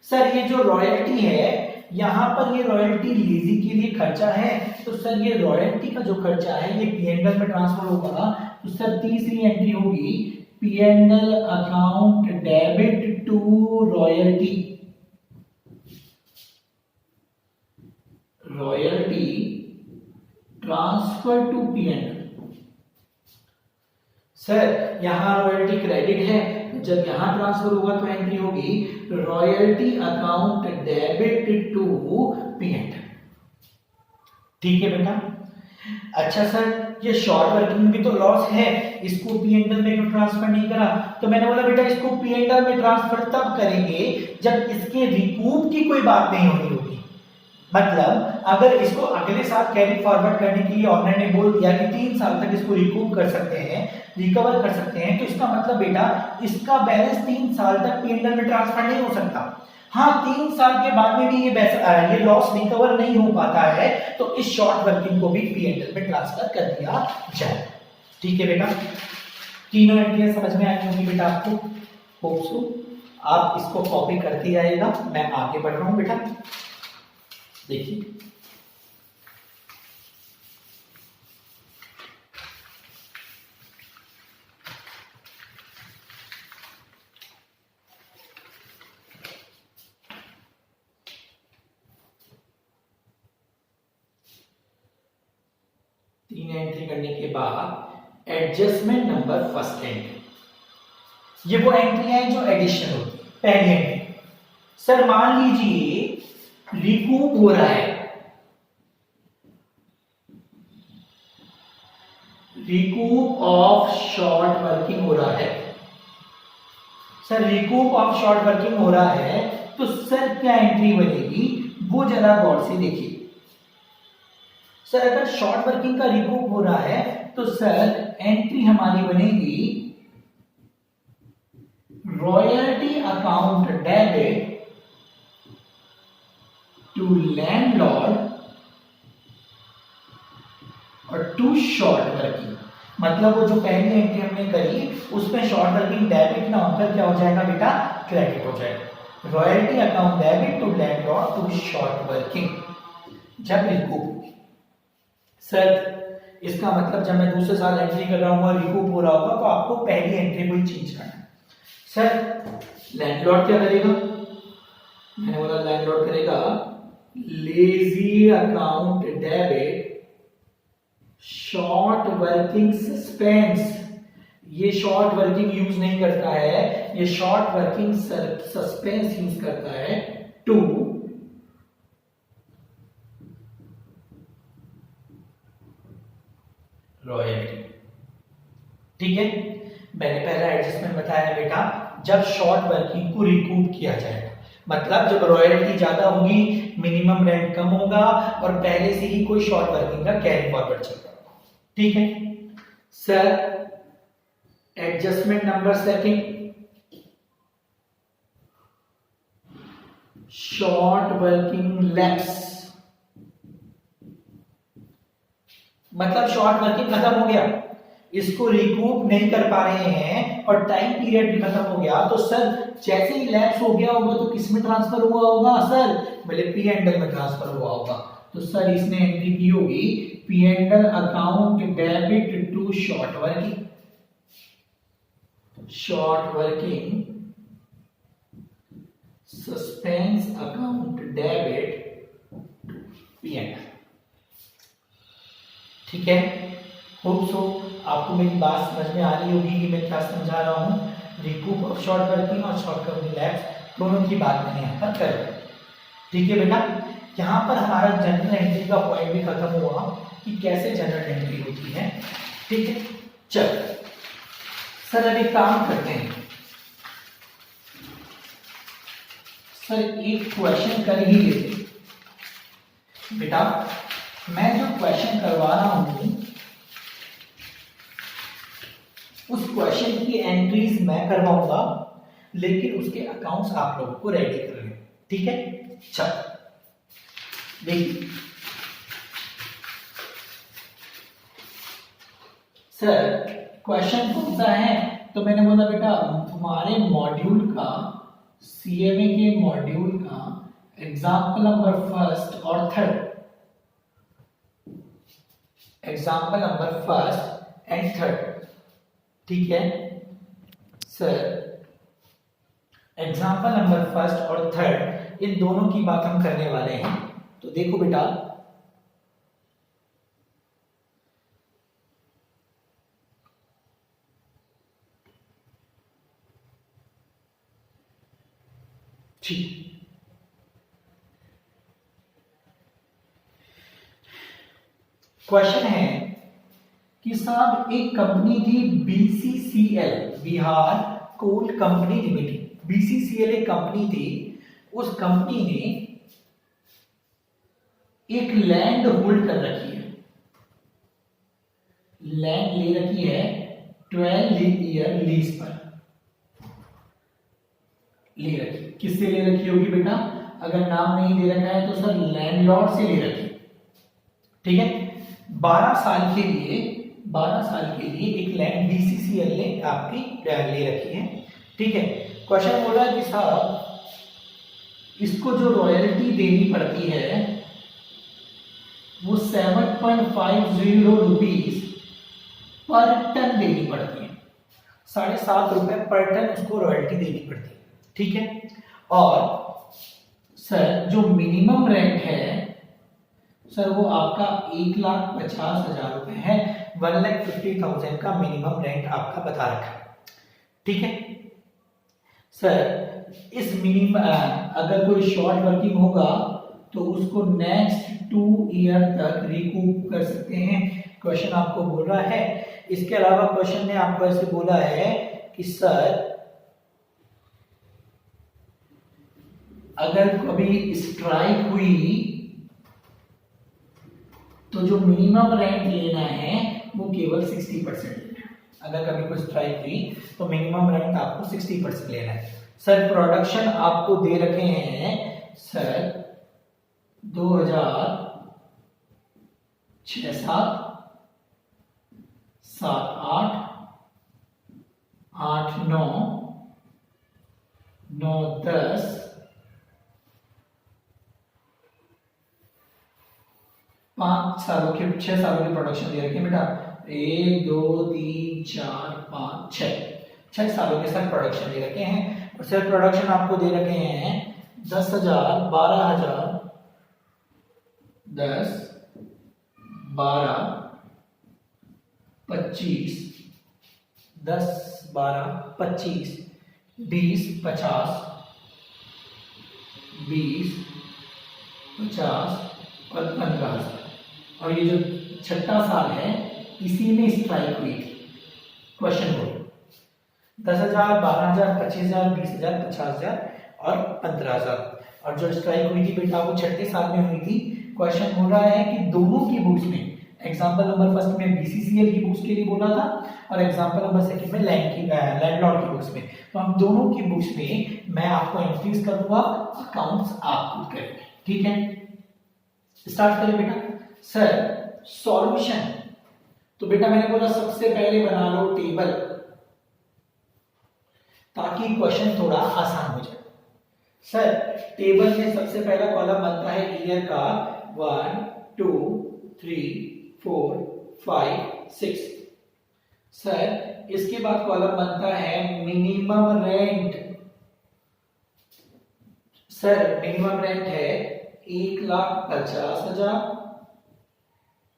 सर ये जो रॉयल्टी है यहां पर ये रॉयल्टी लीजी के लिए खर्चा है, तो सर ये रॉयल्टी का जो खर्चा है ये पीएनएल में ट्रांसफर होगा। तो सर तीसरी एंट्री होगी PNL account debit to royalty, royalty transfer to PNL. Sir यहां रॉयल्टी क्रेडिट है, जब यहां ट्रांसफर होगा तो एंट्री होगी royalty account debit to PNL. ठीक है बेटा। अच्छा सर ये शॉर्ट वर्किंग में भी तो लॉस है, इसको पीएनएल में ट्रांसफर नहीं करा, तो मैंने बोला बेटा इसको पीएनएल में ट्रांसफर तब करेंगे जब इसके रिकूप की कोई बात नहीं होनी होगी। मतलब अगर इसको अगले साल कैरी फॉरवर्ड करने के लिए ऑनर ने बोल दिया कि 3 साल तक इसको रिकूप कर सकते हैं, रिकवर कर सकते हैं, तो इसका मतलब बेटा इसका बैलेंस 3 साल तक पीएनएल में ट्रांसफर नहीं हो सकता। हाँ 3 साल के बाद में भी ये लॉस रिकवर नहीं हो पाता है तो इस शॉर्ट वर्किंग को भी पीएनएल में ट्रांसफर कर दिया जाए। ठीक है बेटा, तीनों एंट्रियां समझ में आई होंगी बेटा आपको, होप सो। आप इसको कॉपी करते जाइएगा, मैं आगे बढ़ रहा हूं बेटा। देखिए तीन एंट्री करने के बाद एडजस्टमेंट नंबर फर्स्ट एंट्री, ये वो एंट्री है जो एडिशन होती है, पहली एंट्री। सर मान लीजिए रिकूप हो रहा है, रिकूप ऑफ शॉर्ट वर्किंग हो रहा है। Sir recoup of short working हो रहा है तो सर क्या एंट्री बनेगी वो जरा गौर से देखिए। सर अगर शॉर्ट वर्किंग का रिकूप हो रहा है तो सर एंट्री हमारी बनेगी royalty account debit to landlord और टू शॉर्ट वर्किंग। मतलब वो जो पहली एंट्री हमने करी उसमें शॉर्ट वर्किंग डेबिट ना होकर क्या हो जाएगा बेटा, क्रेडिट हो जाएगा। Royalty account debit to landlord to short working जब रिकूप। सर इसका मतलब जब मैं दूसरे साल एंट्री कर रहा हूँ और रिकूप हो रहा होगा तो आपको पहली एंट्री को ही चेंज करना है। सर लैंडलॉर्ड क्या करेगा, मैंने बोला लैंडलॉर्ड करेगा lazy account debit short working suspense. ये शॉर्ट वर्किंग यूज नहीं करता है, ये शॉर्ट वर्किंग सस्पेंस यूज करता है टू रॉयल्टी। ठीक है, मैंने पहला एडजस्टमेंट बताया बेटा जब शॉर्ट वर्किंग को रिकूप किया जाएगा, मतलब जब रॉयल्टी ज्यादा होगी, मिनिमम रेंट कम होगा और पहले से ही कोई शॉर्ट वर्किंग का कैरी फॉरवर्ड चल रहा होगा। ठीक है sir, adjustment number second, short working lapse. मतलब शॉर्ट वर्किंग खत्म हो गया, इसको रिकूप नहीं कर पा रहे हैं और टाइम पीरियड भी खत्म हो गया, तो सर जैसे ही लैप्स हो गया होगा तो किस में ट्रांसफर हुआ होगा सर, पहले पी एंड एल में ट्रांसफर हुआ होगा। तो सर इसने एंट्री की होगी P and L account debit to short working, short working suspense account debit P and L. ठीक है, होप सो आपको मेरी बात समझ में आ रही होगी कि मैं क्या समझा रहा हूं। रिकूप ऑफ शॉर्ट वर्किंग और शॉर्ट वर्किंग लैप्स दोनों की बात मैंने यहाँ पर कर। ठीक है बेटा, यहाँ पर हमारा जनरल एंट्री का पॉइंट भी खत्म हुआ कि कैसे जनरल एंट्री होती है। ठीक है, चल सर अभी काम करते हैं। सर एक क्वेश्चन कर ही लेते बेटा, मैं जो क्वेश्चन करवा रहा हूं उस क्वेश्चन की एंट्रीज मैं करवाऊंगा, लेकिन उसके अकाउंट्स आप लोगों को रेडी कर लें। ठीक है, चल देखिए सर क्वेश्चन कौन सा है, तो मैंने बोला बेटा तुम्हारे मॉड्यूल का, सीएमए के मॉड्यूल का एग्जाम्पल नंबर फर्स्ट और third, example number first and third. ठीक है सर, एग्जाम्पल नंबर फर्स्ट और थर्ड इन दोनों की बात हम करने वाले हैं। तो देखो बेटा, ठीक क्वेश्चन है कि साहब एक कंपनी थी BCCL, Bihar coal company limited. BCCL एक कंपनी थी, उस कंपनी ने एक लैंड होल्ड कर रखी है, लैंड ले रखी है 12 ईयर लीज पर ले रखी। किससे ले रखी होगी बेटा, अगर नाम नहीं दे रखा है तो सर लैंडलॉर्ड से ले रखी। ठीक है, 12 साल के लिए एक लैंड बीसीसीएल ने आपकी ले रखी है। ठीक है, क्वेश्चन बोला कि साहब इसको जो रॉयल्टी देनी पड़ती है वो 7.50 रुपीज पर टन देनी पड़ती है, 7.5 रुपए पर टन उसको रॉयल्टी देनी पड़ती है। ठीक है, और सर जो मिनिमम रेंट है सर वो आपका 1,50,000 रुपए है, 1,50,000 का मिनिमम रेंट आपका बता रखा है। ठीक है सर, इस मिनिमम अगर कोई शॉर्ट वर्किंग होगा तो उसको नेक्स्ट 2 ईयर तक रिकूप कर सकते हैं, क्वेश्चन आपको बोल रहा है। इसके अलावा क्वेश्चन ने आपको ऐसे बोला है कि सर अगर कभी स्ट्राइक हुई तो जो मिनिमम रेंट लेना है वो केवल 60% लेना है। अगर कभी कोई स्ट्राइक हुई तो मिनिमम रेंट आपको 60% लेना है। सर प्रोडक्शन आपको दे रखे हैं सर 2006, 7, 7, 8, 8, 9, 9, 10, 5 सालों के 6 सालों की प्रोडक्शन दे रखी है बेटा। 1, 2, 3, 4, 5, 6 सालों के साथ प्रोडक्शन दे रखे हैं। और सर प्रोडक्शन आपको दे रखे हैं 10,000, 12,000, 10, 12, 25, 10, 12, 25, 20, 50, 20, 50 और 15,000। और ये जो छठा साल है इसी में स्ट्राइक हुई थी। क्वेश्चन बोलो 10,000, 12,000, 25,000, 20,000, 50,000 और 15,000। और जो स्ट्राइक हुई थी बेटा वो छठे साल में हुई थी। क्वेश्चन बोल रहा है कि दोनों की बुक्स में, एग्जाम्पल नंबर फर्स्ट में बीसीसीएल की बुक्स के लिए बोला था और एग्जाम्पल नंबर सेकंड में लैंडलॉर्ड की बुक्स में। तो हम दोनों की बुक्स में मैं आपको एंट्रीज करूंगा, अकाउंट्स आप खुद करेंगे। ठीक है, स्टार्ट करें बेटा। सर सॉल्यूशन, तो बेटा मैंने बोला सबसे पहले बना लो टेबल ताकि क्वेश्चन थोड़ा आसान हो जाए। सर टेबल में सबसे पहला कॉलम बनता है ईयर का 1, 2, 3, 4, 5, 6। सर इसके बाद कॉलम बनता है minimum rent. Sir minimum rent है 1,50,000,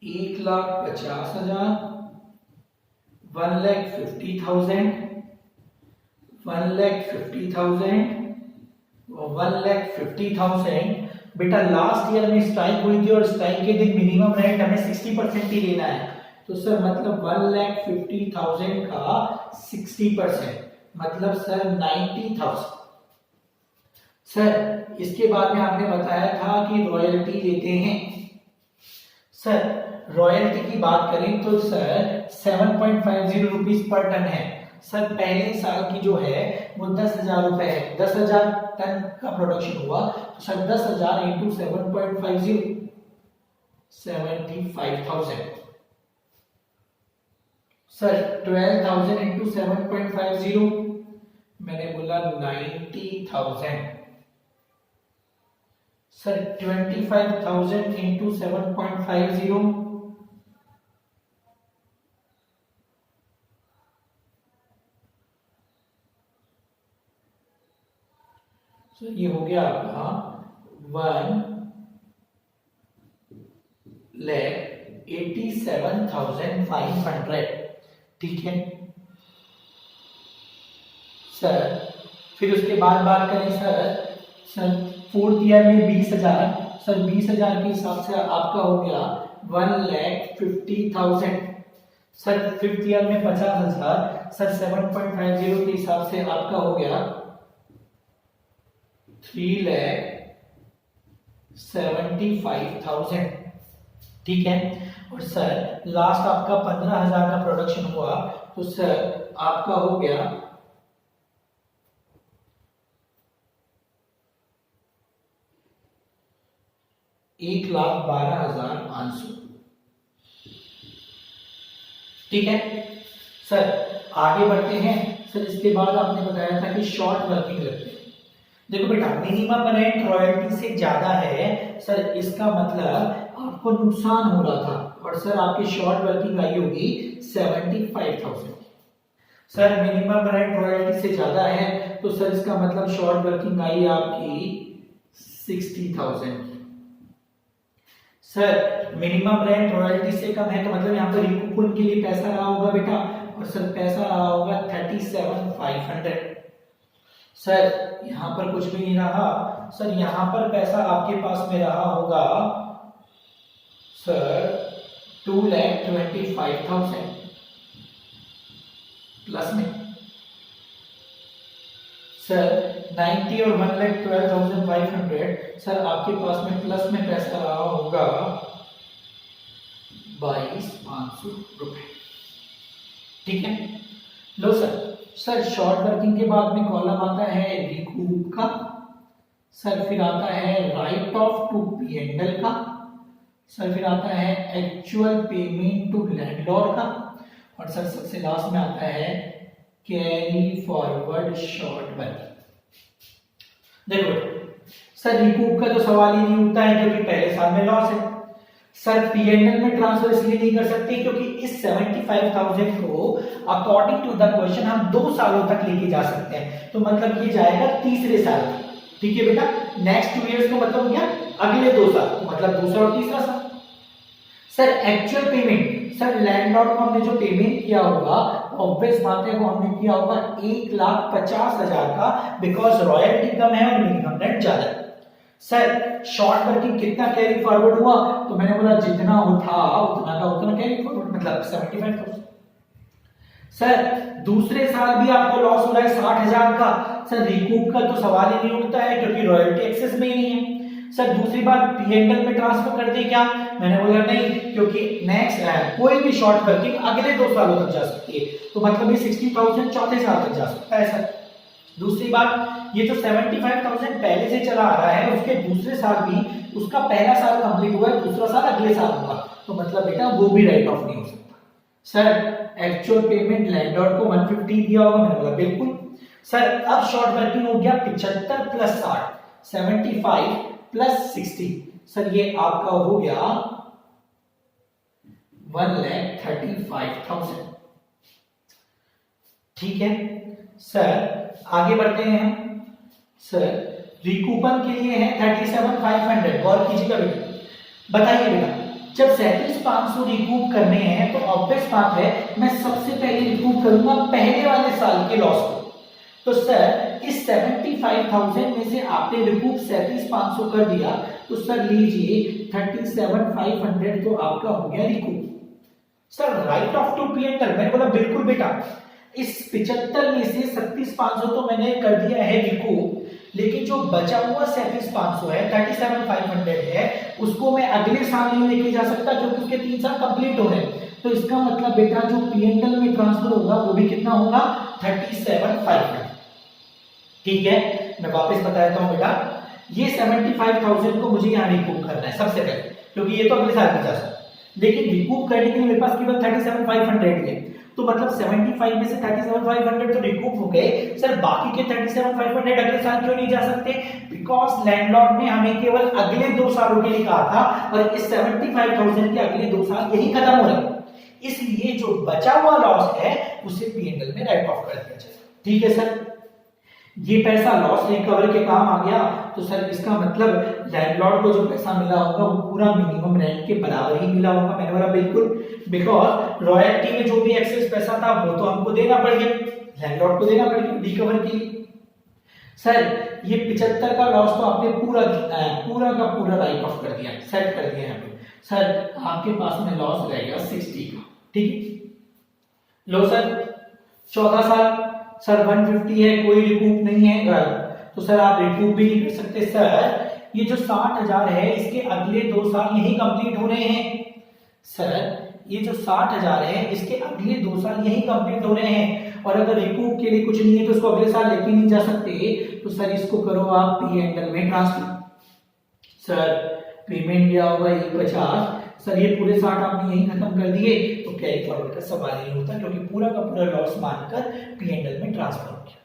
1,50,000, 1,50,000, 1,50,000, 1,50,000। बेटा लास्ट ईयर में स्ट्राइक हुई थी और स्ट्राइक के दिन मिनिमम रेंट हमें 60% ही लेना है। तो सर मतलब 1,50,000 का 60% मतलब सर 90,000। सर इसके बाद में आपने बताया था कि रॉयल्टी लेते हैं। सर रॉयल्टी की बात करें तो सर 7.50 रुपीज पर टन है। सर पहले साल की जो है वो 10,000 रुपए है, 10,000 टन का प्रोडक्शन हुआ तो सर 10,000 इंटू 7.50 75,000। सर 12,000 इंटू 7.50 मैंने बोला 90,000। सर 25,000 इंटू 7.50 तो ये हो गया आपका 1,87,500। ठीक है सर, फिर उसके बाद बात करें सर फोर्थ ईयर में 20,000। सर 20,000 के हिसाब से आपका हो गया 1,50,000। सर फिफ्थ ईयर में 50,000। सर 7.50 के हिसाब से आपका हो गया 3,75,000। ठीक है, और सर लास्ट आपका 15,000 का प्रोडक्शन हुआ तो सर आपका हो गया 1,12,500। ठीक है सर, आगे बढ़ते हैं। सर इसके बाद आपने बताया था कि शॉर्ट वर्किंग रखते हैं। देखो बेटा मिनिमम रेंट रॉयल्टी से ज्यादा है सर, इसका मतलब आपको नुकसान हो रहा था और सर आपकी शॉर्ट वर्किंग आई होगी 75,000। सर मिनिमम रेंट रॉयल्टी से ज्यादा है तो सर इसका मतलब शॉर्ट वर्किंग आई आपकी 60,000। सर मिनिमम रेंट रॉयल्टी से कम है तो मतलब यहाँ पर रिकूपन के लिए पैसा रहा होगा बेटा, और सर पैसा रहा होगा 37,500। सर यहाँ पर कुछ भी नहीं रहा, सर यहाँ पर पैसा आपके पास में रहा होगा सर 2,25,000 प्लस में। सर 90 और 1,12,500 सर आपके पास में प्लस में पैसा रहा होगा 22,500 रुपए। ठीक है, लो सर शॉर्ट वर्किंग के बाद में कॉलम आता है रिकूप का, सर फिर आता है राइट ऑफ टू P&L का, सर फिर आता है एक्चुअल पेमेंट टू लैंडलॉर्ड का, और सर सबसे लास्ट में आता है कैरी फॉरवर्ड शॉर्ट वर्किंग। देखो सर रिकूप का तो सवाल ही नहीं उठता है क्योंकि पहले साल में लॉस है। सर P&L में ट्रांसफर इसलिए नहीं कर सकते क्योंकि इस 75,000 को अकॉर्डिंग टू द क्वेश्चन हम 2 सालों तक लेके जा सकते हैं, तो मतलब ये जाएगा तीसरे साल। ठीक है बेटा, नेक्स्ट 2 इयर्स को मतलब हो गया अगले 2 साल, तो मतलब दूसरा और तीसरा साल। Sir actual payment, sir landlord को हमने जो पेमेंट किया होगा ऑब्वियस बात है वो हमने किया होगा 1,50,000 का, बिकॉज रॉयल्टी कम है और मिनिमम रेंट ज्यादा है। सर शॉर्ट वर्किंग कितना कैरी फॉरवर्ड हुआ, तो मैंने बोला जितना था उतना का उतना कैरी फॉरवर्ड, मतलब 75,000। सर दूसरे साल भी आपको लॉस हो रहा है 60,000 का, सर रिकूप का तो सवाल ही नहीं उठता है क्योंकि रॉयल्टी एक्सेस में ही नहीं है। सर दूसरी बात P&L में ट्रांसफर कर दे क्या, मैंने बोला नहीं, क्योंकि नेक्स्ट कोई भी शॉर्ट वर्किंग अगले 2 सालों तक जा सकती है, तो मतलब ये 60,000 चौथे साल तक जा सकता है। सर दूसरी बात, ये जो 75,000 पहले से चला आ रहा है उसके दूसरे साल भी उसका पहला साल कंप्लीट हुआ है, दूसरा साल अगले साल होगा, तो मतलब बेटा वो भी राइट ऑफ नहीं हो सकता। सर एक्चुअल पेमेंट लैंडलॉर्ड को 150 दिया होगा, मैंने बोला बिल्कुल। सर अब शॉर्ट वर्किंग हो गया 75 प्लस 60, 75 प्लस 60, सर ये आपका हो गया 1,35,000। ठीक है सर, आगे बढ़ते हैं। सर रिकूपन के लिए है 37,500, गौर कीजिएगा बेटा। बताइए बेटा, जब 37,500 रिकूप करने हैं तो ऑब्वियस बात है मैं सबसे पहले रिकूप करूंगा पहले वाले साल के लॉस को, तो सर इस 75,000 में से आपने रिकूप 37,500 कर दिया, तो सर लीजिए 37,500 तो आपका हो गया recoup. Sir write off to P&L, मैंने बोला बिल्कुल बेटा, इस 75 में से 37,500 तो मैंने कर दिया है रिकूप, लेकिन जो बचा हुआ 37,500 है 37,500 है उसको मैं अगले साल नहीं लेके जा सकता क्योंकि उसके 3 साल कंप्लीट हो रहे हैं, तो इसका मतलब बेटा जो P&L में ट्रांसफर होगा वो भी कितना होगा 37,500। ठीक है, मैं वापस बता देता हूं बेटा, ये 75,000 को मुझे यहाँ रिकूप करना है सबसे पहले, क्योंकि ये तो अगले साल में जा सकता है, लेकिन रिकूप करने के लिए मेरे पास केवल 37,500 है, तो मतलब 75 में से 37,500 तो रिकूप हो गए। सर बाकी के 37,500 अगले साल क्यों नहीं जा सकते, बिकॉज लैंडलॉर्ड ने हमें केवल अगले 2 सालों के लिए कहा था और इस 75,000 के अगले 2 साल यही खत्म हो रहे, इसलिए जो बचा हुआ लॉस है उसे P&L में राइट ऑफ कर दिया जाए। ठीक है सर, ये पैसा लॉस रिकवर के काम आ गया, तो सर इसका मतलब लैंडलॉर्ड को जो पैसा मिला होगा वो पूरा मिनिमम रेंट के बराबर ही मिला होगा, मैंने बोला बिल्कुल, बिकॉज रॉयल्टी में जो भी एक्सेस पैसा था वो तो हमको देना पड़ गया, लैंडलॉर्ड को देना पड़ गया रिकवर के लिए। सर ये 75 का लॉस तो आपने पूरा का पूरा राइट ऑफ कर दिया, सेट कर दिया यहाँ पे, सर आपके पास में लॉस रहेगा 60 का। ठीक है, लो सर चौथा साल, सर 150 है, कोई रिकूप नहीं है, तो सर आप रिकूप भी नहीं कर सकते। सर ये जो 60,000 है इसके अगले 2 साल यही कंप्लीट हो रहे हैं, सर ये जो 60,000 है इसके अगले 2 साल यही कंप्लीट हो रहे हैं, और अगर रिकूप के लिए कुछ नहीं है तो उसको अगले साल लेके नहीं जा सकते, तो सर इसको करो आप P&L में ट्रांसफर। सर पेमेंट दिया होगा 1,50, सर ये पूरे 60 आपने यही खत्म कर दिए, तो कैरी फॉरवर्ड का सवाल नहीं होता क्योंकि पूरा का पूरा लॉस मानकर P&L में ट्रांसफर हो गया।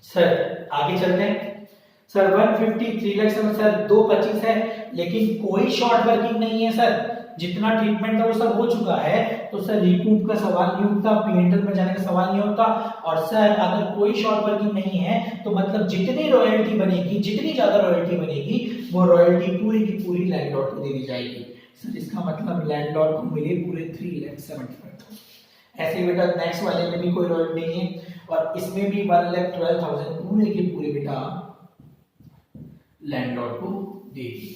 सर आगे चलते हैं। सर 150 3 लाख सर 225 है, लेकिन कोई शॉर्ट वर्किंग नहीं है सर, जितना ट्रीटमेंट था वो सब हो चुका है, तो सर रिकूप का सवाल नहीं उठता, P&L में जाने का सवाल नहीं होता, और सर अगर कोई शॉर्ट वर्किंग नहीं है तो मतलब जितनी रॉयल्टी बनेगी, जितनी ज्यादा रॉयल्टी बनेगी वो रॉयल्टी पूरी की पूरी लैंडलॉर्ड को दे दी जाएगी। सर इसका मतलब लैंडलॉर्ड को मिले पूरे 3,75,000। ऐसे ही बेटा नेक्स्ट वाले में भी कोई रॉयल्टी नहीं है और इसमें भी 1,12,000 पूरे के पूरे बेटा लैंडलॉर्ड को दे दिए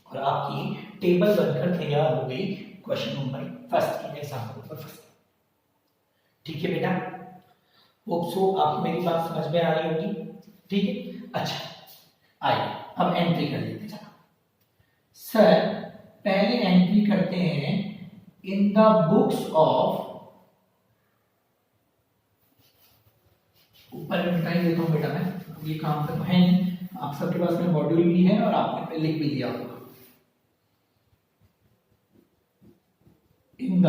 और आपकी टेबल बनकर तैयार हो गई क्वेश्चन नंबर फर्स्ट की एग्जाम्पल पर फर्स्ट। ठीक है बेटा, होप सो आपको मेरी बात समझ में आ रही होगी। ठीक है, अच्छा आइए अब एंट्री कर लेते हैं। सर पहले एंट्री करते हैं इन द बुक्स ऑफ, ऊपर में मिटाई देता हूं बेटा मैं, अब ये काम तो है नहीं, आप सबके पास में मॉड्यूल भी है और आपने लिख भी लिया होगा। इन द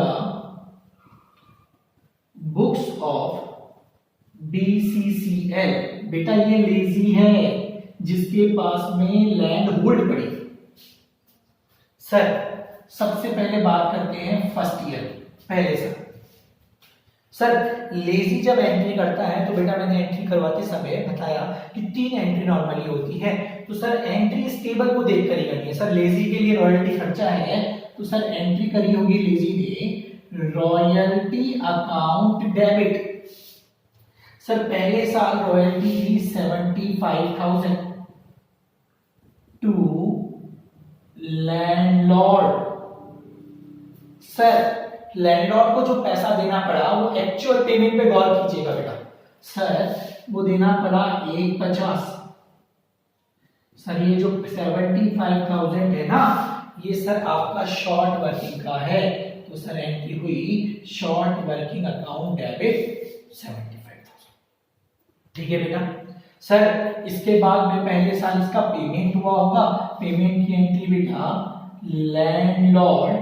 बुक्स ऑफ BCCL, बेटा ये लेजी है जिसके पास में लैंड होल्ड पड़ी। सर सबसे पहले बात करते हैं फर्स्ट ईयर पहले सर लेजी जब एंट्री करता है तो बेटा मैंने एंट्री करवाते समय बताया कि 3 एंट्री नॉर्मली होती है। तो सर एंट्री इस टेबल को देखकर ही करनी है। सर लेजी के लिए रॉयल्टी खर्चा है तो सर एंट्री करी होगी लेजी ने रॉयल्टी अकाउंट डेबिट। सर पहले साल रॉयल्टी थी 75,000 टू लैंडलॉर्ड। सर लैंडलॉर्ड को जो पैसा देना पड़ा वो एक्चुअल पेमेंट पे गौर कीजिएगा बेटा। सर वो देना पड़ा 1,50। सर ये जो 75,000 है ना, ये सर आपका शॉर्ट वर्किंग का है तो सर एंट्री हुई शॉर्ट वर्किंग अकाउंट डेबिट 75,000। ठीक है बेटा। सर इसके बाद में पहले साल इसका पेमेंट हुआ होगा, पेमेंट की एंट्री बेटा landlord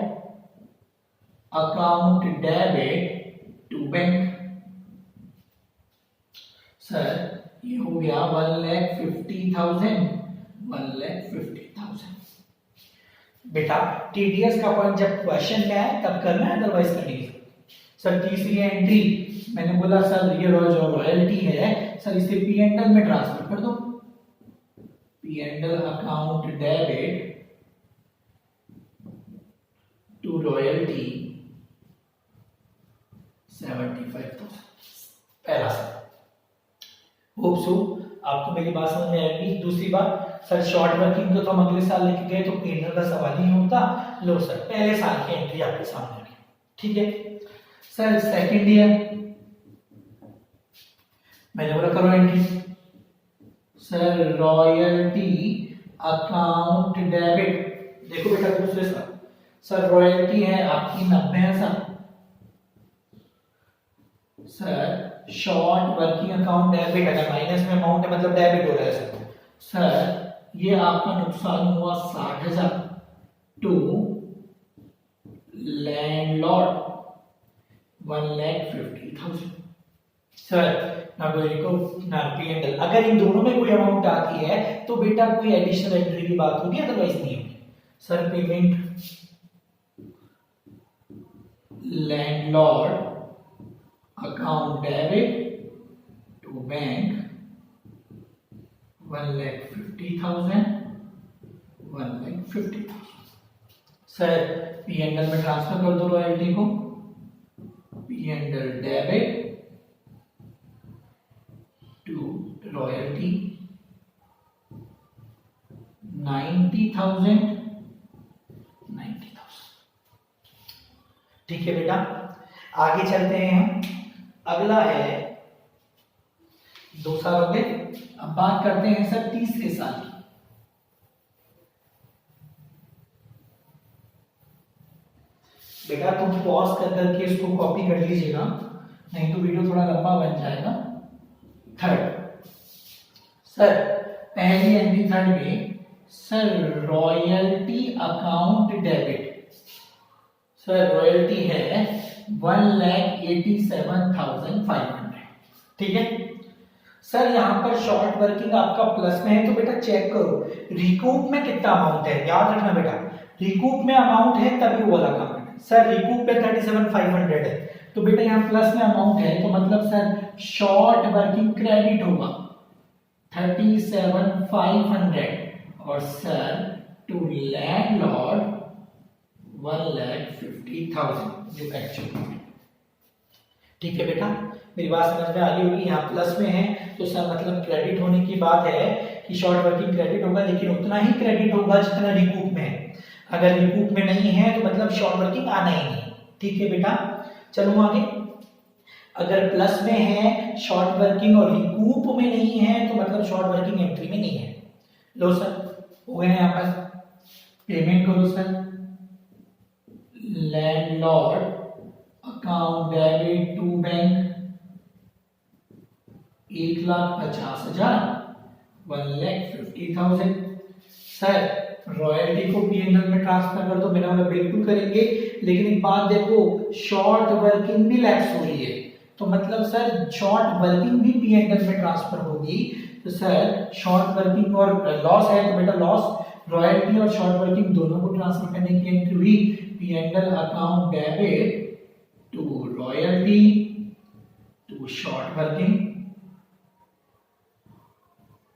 account debit to bank. Sir ये हो गया 1,50,000 1,50,000। बेटा टीडीएस का पॉइंट जब क्वेश्चन में आए तब करना है, अदरवाइज करनी। सर तीसरी एंट्री मैंने बोला सर ये जो रॉयल्टी है सर इसे पी एंड एल में ट्रांसफर कर दो। P and L account debit to royalty 75,000 पहला सर। होप सो आपको मेरी बात समझ में आएगी। दूसरी बात सर शॉर्ट वर्किंग तो हम अगले साल लेके गए तो पेंडल का सवाल ही होता। लो सर पहले साल की एंट्री आपके सामने रखी। ठीक है सर सेकंड ईयर मैंने बोला करो entry. Sir royalty account debit, देखो बेटा दूसरे साल सर रॉयल्टी है आपकी 90,000। Sir short working account debit, अगर माइनस में अमाउंट है मतलब डेबिट हो रहा है सर। सर ये आपका नुकसान हुआ 60,000 टू लैंडलॉर्ड 1,50,000। सर ना को ना पी एंड एल, अगर इन दोनों में कोई अमाउंट आती है तो बेटा कोई एडिशनल एंट्री की बात होगी, अदरवाइज नहीं होगी। Sir payment landlord account debit to bank 1,50,000 1,50,000। Sir P and L में ट्रांसफर कर दो रॉयल्टी को। P and L debit to royalty 90,000 90,000। ठीक है बेटा, आगे चलते हैं हम। अगला है 2 साल हो गए, अब बात करते हैं सर तीसरे साल की। बेटा तुम पॉज कर करके इसको कॉपी कर लीजिएगा, नहीं तो वीडियो थोड़ा लंबा बन जाएगा। थर्ड सर पहली एंट्री थर्ड में sir royalty account debit. Sir royalty है 1,87,500। ठीक है सर, यहां पर शॉर्ट वर्किंग आपका प्लस में है तो बेटा चेक करो रिकूप में कितना अमाउंट है। याद रखना बेटा रिकूप में अमाउंट है तभी वो वाला काम है। सर रिकूप पे 37,500 है तो बेटा यहाँ प्लस में अमाउंट है तो मतलब सर शॉर्ट वर्किंग क्रेडिट होगा 37,500 और सर टू लैंडलॉर्ड 1,50,000 जो एक्चुअल। ठीक है बेटा, मेरी बात समझ में आ गई होगी। यहाँ प्लस में है तो सर मतलब क्रेडिट होने की बात है कि शॉर्ट वर्किंग क्रेडिट होगा, लेकिन उतना ही क्रेडिट होगा जितना रिकूप में है। अगर रिकूप में नहीं है तो मतलब शॉर्ट वर्किंग आना ही नहीं। ठीक है बेटा, चलो आगे। अगर प्लस में है शॉर्ट वर्किंग और रिकूप में नहीं है तो मतलब शॉर्ट वर्किंग एंट्री में नहीं है। लो सर, हो गए यहाँ पर, पेमेंट करो sir. Landlord account debit to bank 1,50,000, 1,50,000। Sir royalty को पीएनएल में ट्रांसफर कर दो। मेरा मतलब बिल्कुल करेंगे, लेकिन एक बात देखो, शॉर्ट वर्किंग भी लैप्स हो रही है, तो मतलब सर शॉर्ट वर्किंग भी पीएनएल में ट्रांसफर होगी। तो सर शॉर्ट वर्किंग और लॉस है तो बेटा लॉस, रॉयल्टी और शॉर्ट वर्किंग दोनों को ट्रांसफर करने की एंट्री हुई। PNL account debit to royalty to short working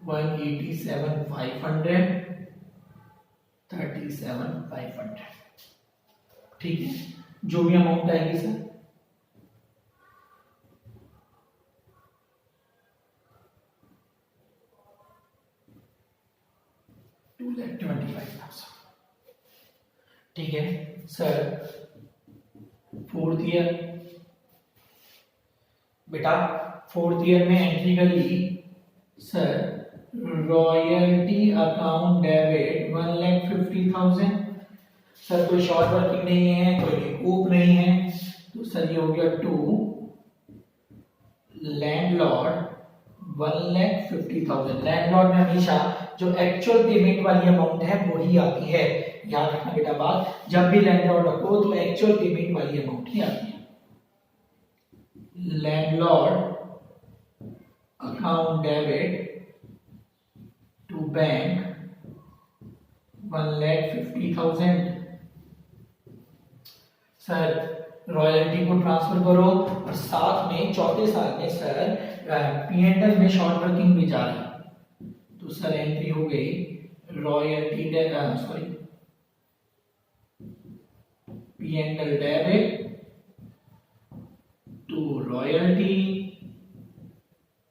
187,500, 37,500। ठीक है, जो भी अमाउंट आएगी सर, $2,25,000। ठीक है सर, फोर्थ ईयर बेटा, फोर्थ ईयर में एंट्री कर ली sir, royalty account debit 1,50,000। Sir कोई शॉर्ट वर्किंग नहीं है, कोई रिकूप नहीं है, तो सर ये हो गया टू लैंडलॉर्ड 1,50,000। लैंडलॉर्ड में हमेशा जो एक्चुअल पेमेंट वाली अमाउंट है वो ही आती है। याद रखना बेटा बात, जब भी लैंडलॉर्ड रखो तो एक्चुअल पेमेंट वाली अमाउंट ही आती है। Landlord account debit to bank 1,50,000। Sir royalty को ट्रांसफर करो और साथ में चौथे साल में सर पीएनएल में शॉर्ट वर्किंग भी जा रही है, तो सर एंट्री हो गई royalty sorry PNL debit to royalty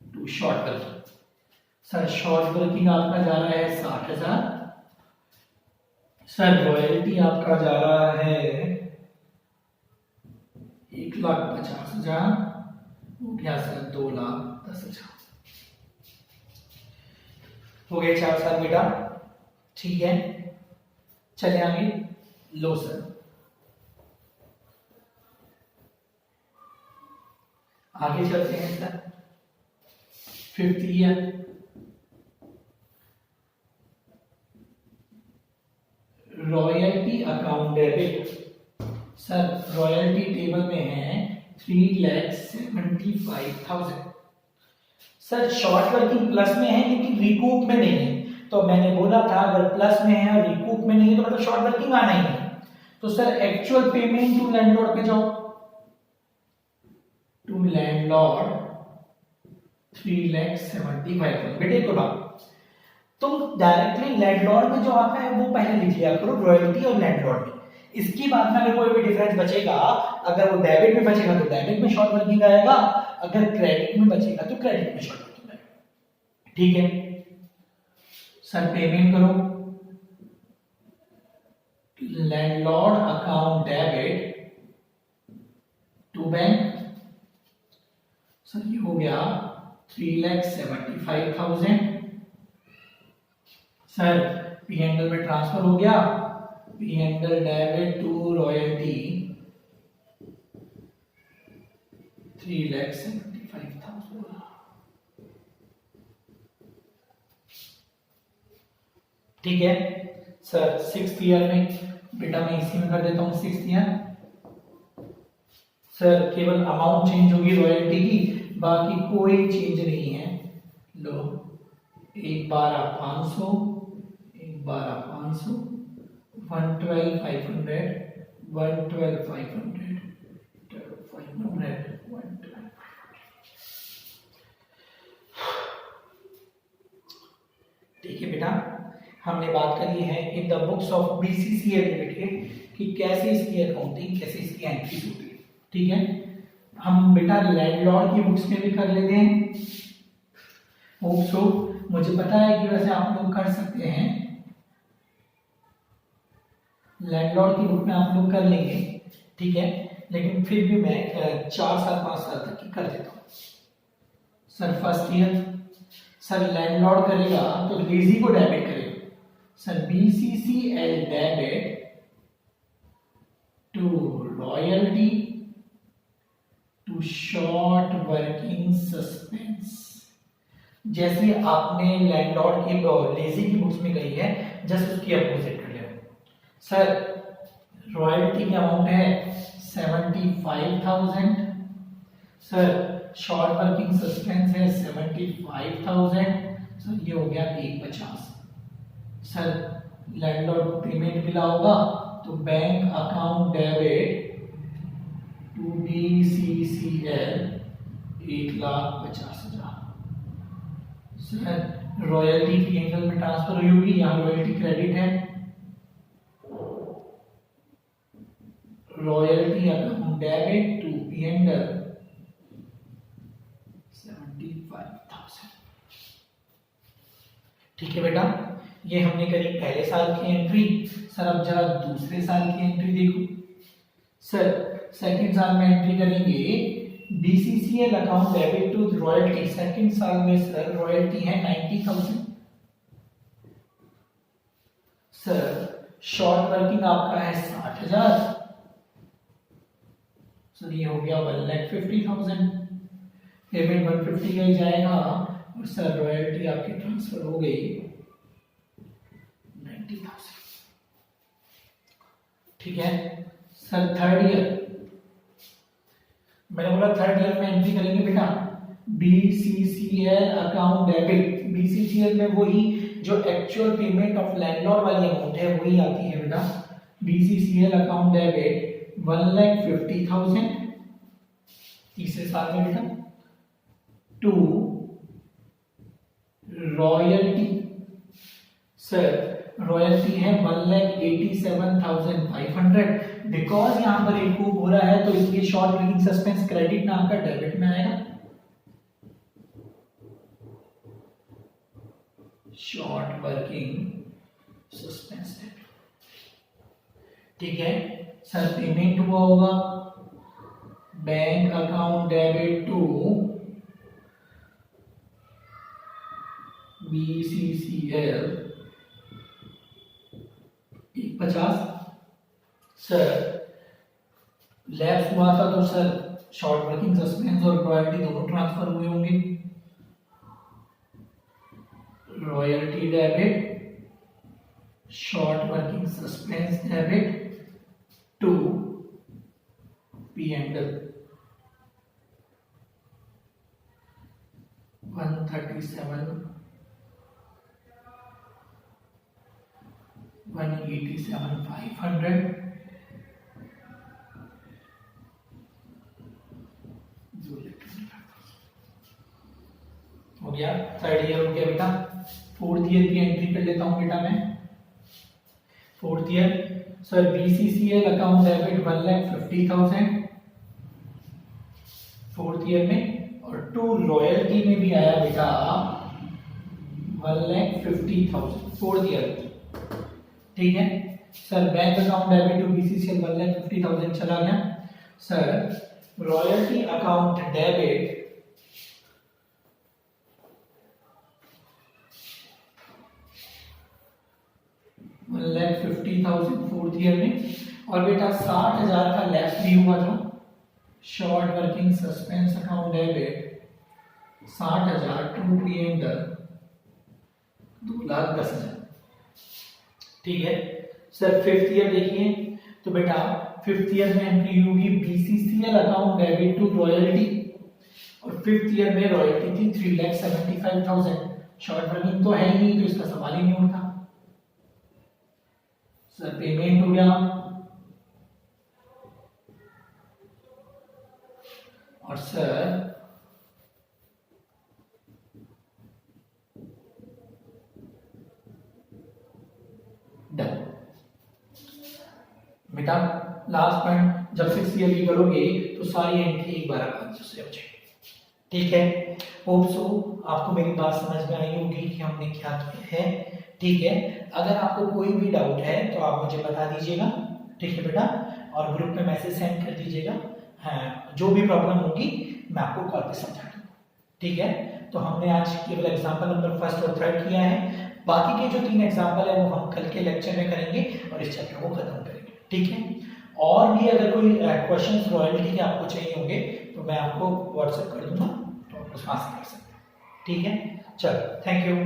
to short working. Sir short working आपका जा रहा है 60,000, सर रॉयल्टी आपका जा रहा है 1,50,000, हो गया सर 2,10,000। हो गए 4 साल बेटा। ठीक है, चले आगे। लो सर, आगे चलते हैं sir. Fifth year royalty account debit. Sir royalty table में है 3,75,000। सर शॉर्ट वर्किंग प्लस में है लेकिन रिकूप में नहीं है, तो मैंने बोला था अगर प्लस में है और रिकूप में नहीं है तो मतलब शॉर्ट वर्किंग आना ही नहीं। तो sir actual payment to landlord पे जाओ, टू लैंडलॉर्ड 3,75,000। बेटे को बात, तुम डायरेक्टली लैंडलॉर्ड में जो आता है वो पहले लिख लिया करो, रॉयल्टी और लैंडलॉर्ड में। इसकी बात में अगर कोई भी डिफरेंस बचेगा, अगर वो डेबिट में बचेगा तो डेबिट में शॉर्ट वर्किंग आएगा, अगर क्रेडिट में बचेगा तो क्रेडिट में शॉर्ट वर्किंग आएगा। ठीक है सर, पेमेंट करो। Landlord account debit to bank, sir ये हो गया 3,75,000। सर पीएनएल में ट्रांसफर हो गया, पीएनएल डेबिट टू रॉयल्टी 3,75,000। ठीक है सर, सिक्स्थ ईयर में बेटा मैं इसी में कर देता हूं। सिक्स्थ ईयर सर केवल अमाउंट चेंज होगी रॉयल्टी की, बाकी कोई चेंज नहीं है। लो, एक बार आप 500, एक बार आप 500, 112,500, 112,500, 500, 112,500। ठीक है बेटा, हमने बात करी है in the books of BCCA related. करके कि कैसे इसकी अकाउंटिंग, कैसे इसकी एंट्रीज होती है। ठीक है, हम बेटा लैंडलॉर्ड की बुक्स में भी कर लेते हैं। होप सो, मुझे पता है कि वैसे आप लोग कर सकते हैं, लैंडलॉर्ड की बुक में आप लोग कर लेंगे। ठीक है, लेकिन फिर भी मैं 4 साल 5 साल तक की कर देता हूँ। Sir first year, sir landlord करेगा तो लीजी को डेबिट करेगा। Sir BCCL debit to royalty to short working suspense. जैसे आपने लैंडलॉर्ड की लीजी की बुक्स में कही है, जस्ट उसकी अपोजिट कर ले। सर रॉयल्टी की अमाउंट है 75,000। सर शॉर्ट वर्किंग सस्पेंस है 75,000। सर ये हो गया 150। सर लैंडलॉर्ड को पेमेंट मिला होगा तो bank account debit to BCCL 1,50,000। Sir royalty P&L में ट्रांसफर हुई होगी, यहाँ रॉयल्टी क्रेडिट है, royalty account debit to P&L 75,000। ठीक है बेटा, ये हमने करी पहले साल की एंट्री। सर अब जरा दूसरे साल की एंट्री देखो। सर सेकंड साल में एंट्री करेंगे BCCL account debit to royalty. Second साल में सर रॉयल्टी है 90,000। सर शॉर्ट वर्किंग आपका है 60,000। सर ये हो गया 1,50,000। पेमेंट 150 का ही जाएगा और सर रॉयल्टी आपकी ट्रांसफर हो गई 90,000। ठीक है, सर थर्ड ईयर, मैंने बोला थर्ड ईयर में एंट्री करेंगे बेटा BCCL अकाउंट डेबिट। BCCL में वही जो एक्चुअल पेमेंट ऑफ लैंडलॉर्ड वाली अमाउंट है वही आती है बेटा। BCCL अकाउंट डेबिट 1,50,000 तीसरे साल में बेटा टू रॉयल्टी। सर रॉयल्टी है 1,87,500। बिकॉज यहां पर एक हो रहा है तो इसलिए शॉर्ट वर्किंग सस्पेंस क्रेडिट नाम का डेबिट में आएगा। Short working suspense debit. ठीक है, सर पेमेंट हुआ होगा bank account debit to BCCL 150। Sir lapse हुआ था तो सर शॉर्ट वर्किंग सस्पेंस और रॉयल्टी दोनों ट्रांसफर हुए होंगे। Royalty debit short working suspense debit to P&L 187,500। हो गया, थर्ड ईयर हो गया बेटा। फोर्थ ईयर की एंट्री कर लेता हूं बेटा मैं। Fourth year, sir BCCL account debit 1,50,000 fourth year में, और टू रॉयल्टी में भी आया बेटा 1,50,000 फोर्थ ईयर। ठीक है, sir bank account debit to BCCL 1,50,000 चला गया। Sir royalty account debit 1,50,000 fourth year में, और बेटा 60,000 का लैप्स भी हुआ था। Short working suspense account debit 60,000 to P&L 2,10,000। ठीक है, सर फिफ्थ ईयर देखिए तो बेटा फिफ्थ ईयर में एंट्री होगी BCCL account debit to royalty, और फिफ्थ ईयर में रॉयल्टी थी 3,75,000। शॉर्ट वर्किंग तो है ही नहीं तो इसका सवाल ही नहीं उठा। सर पेमेंट हो गया, और सर डन। SQL की करोगे तो सारी एंट्री एक बार आप आंसर से हो जाएगी। ठीक है, होप सो आपको मेरी बात समझ में आई होगी कि हमने क्या किया है। ठीक है, अगर आपको कोई भी डाउट है तो आप मुझे बता दीजिएगा। ठीक है बेटा, और ग्रुप में मैसेज सेंड कर दीजिएगा। हाँ, जो भी प्रॉब्लम होगी मैं आपको कॉल पे समझा दूंगा। ठीक है, तो हमने आज केवल एग्जांपल नंबर फर्स्ट और थर्ड किया है। बाकी के जो 3 एग्जांपल है वो हम कल के लेक्चर में करेंगे और इस चैप्टर को खत्म करेंगे। ठीक है, और भी अगर कोई क्वेश्चंस रॉयल्टी के आपको चाहिए होंगे तो मैं आपको व्हाट्सएप कर दूंगा, तो आप उसमें कर सकते हैं। ठीक है, चलो, थैंक यू।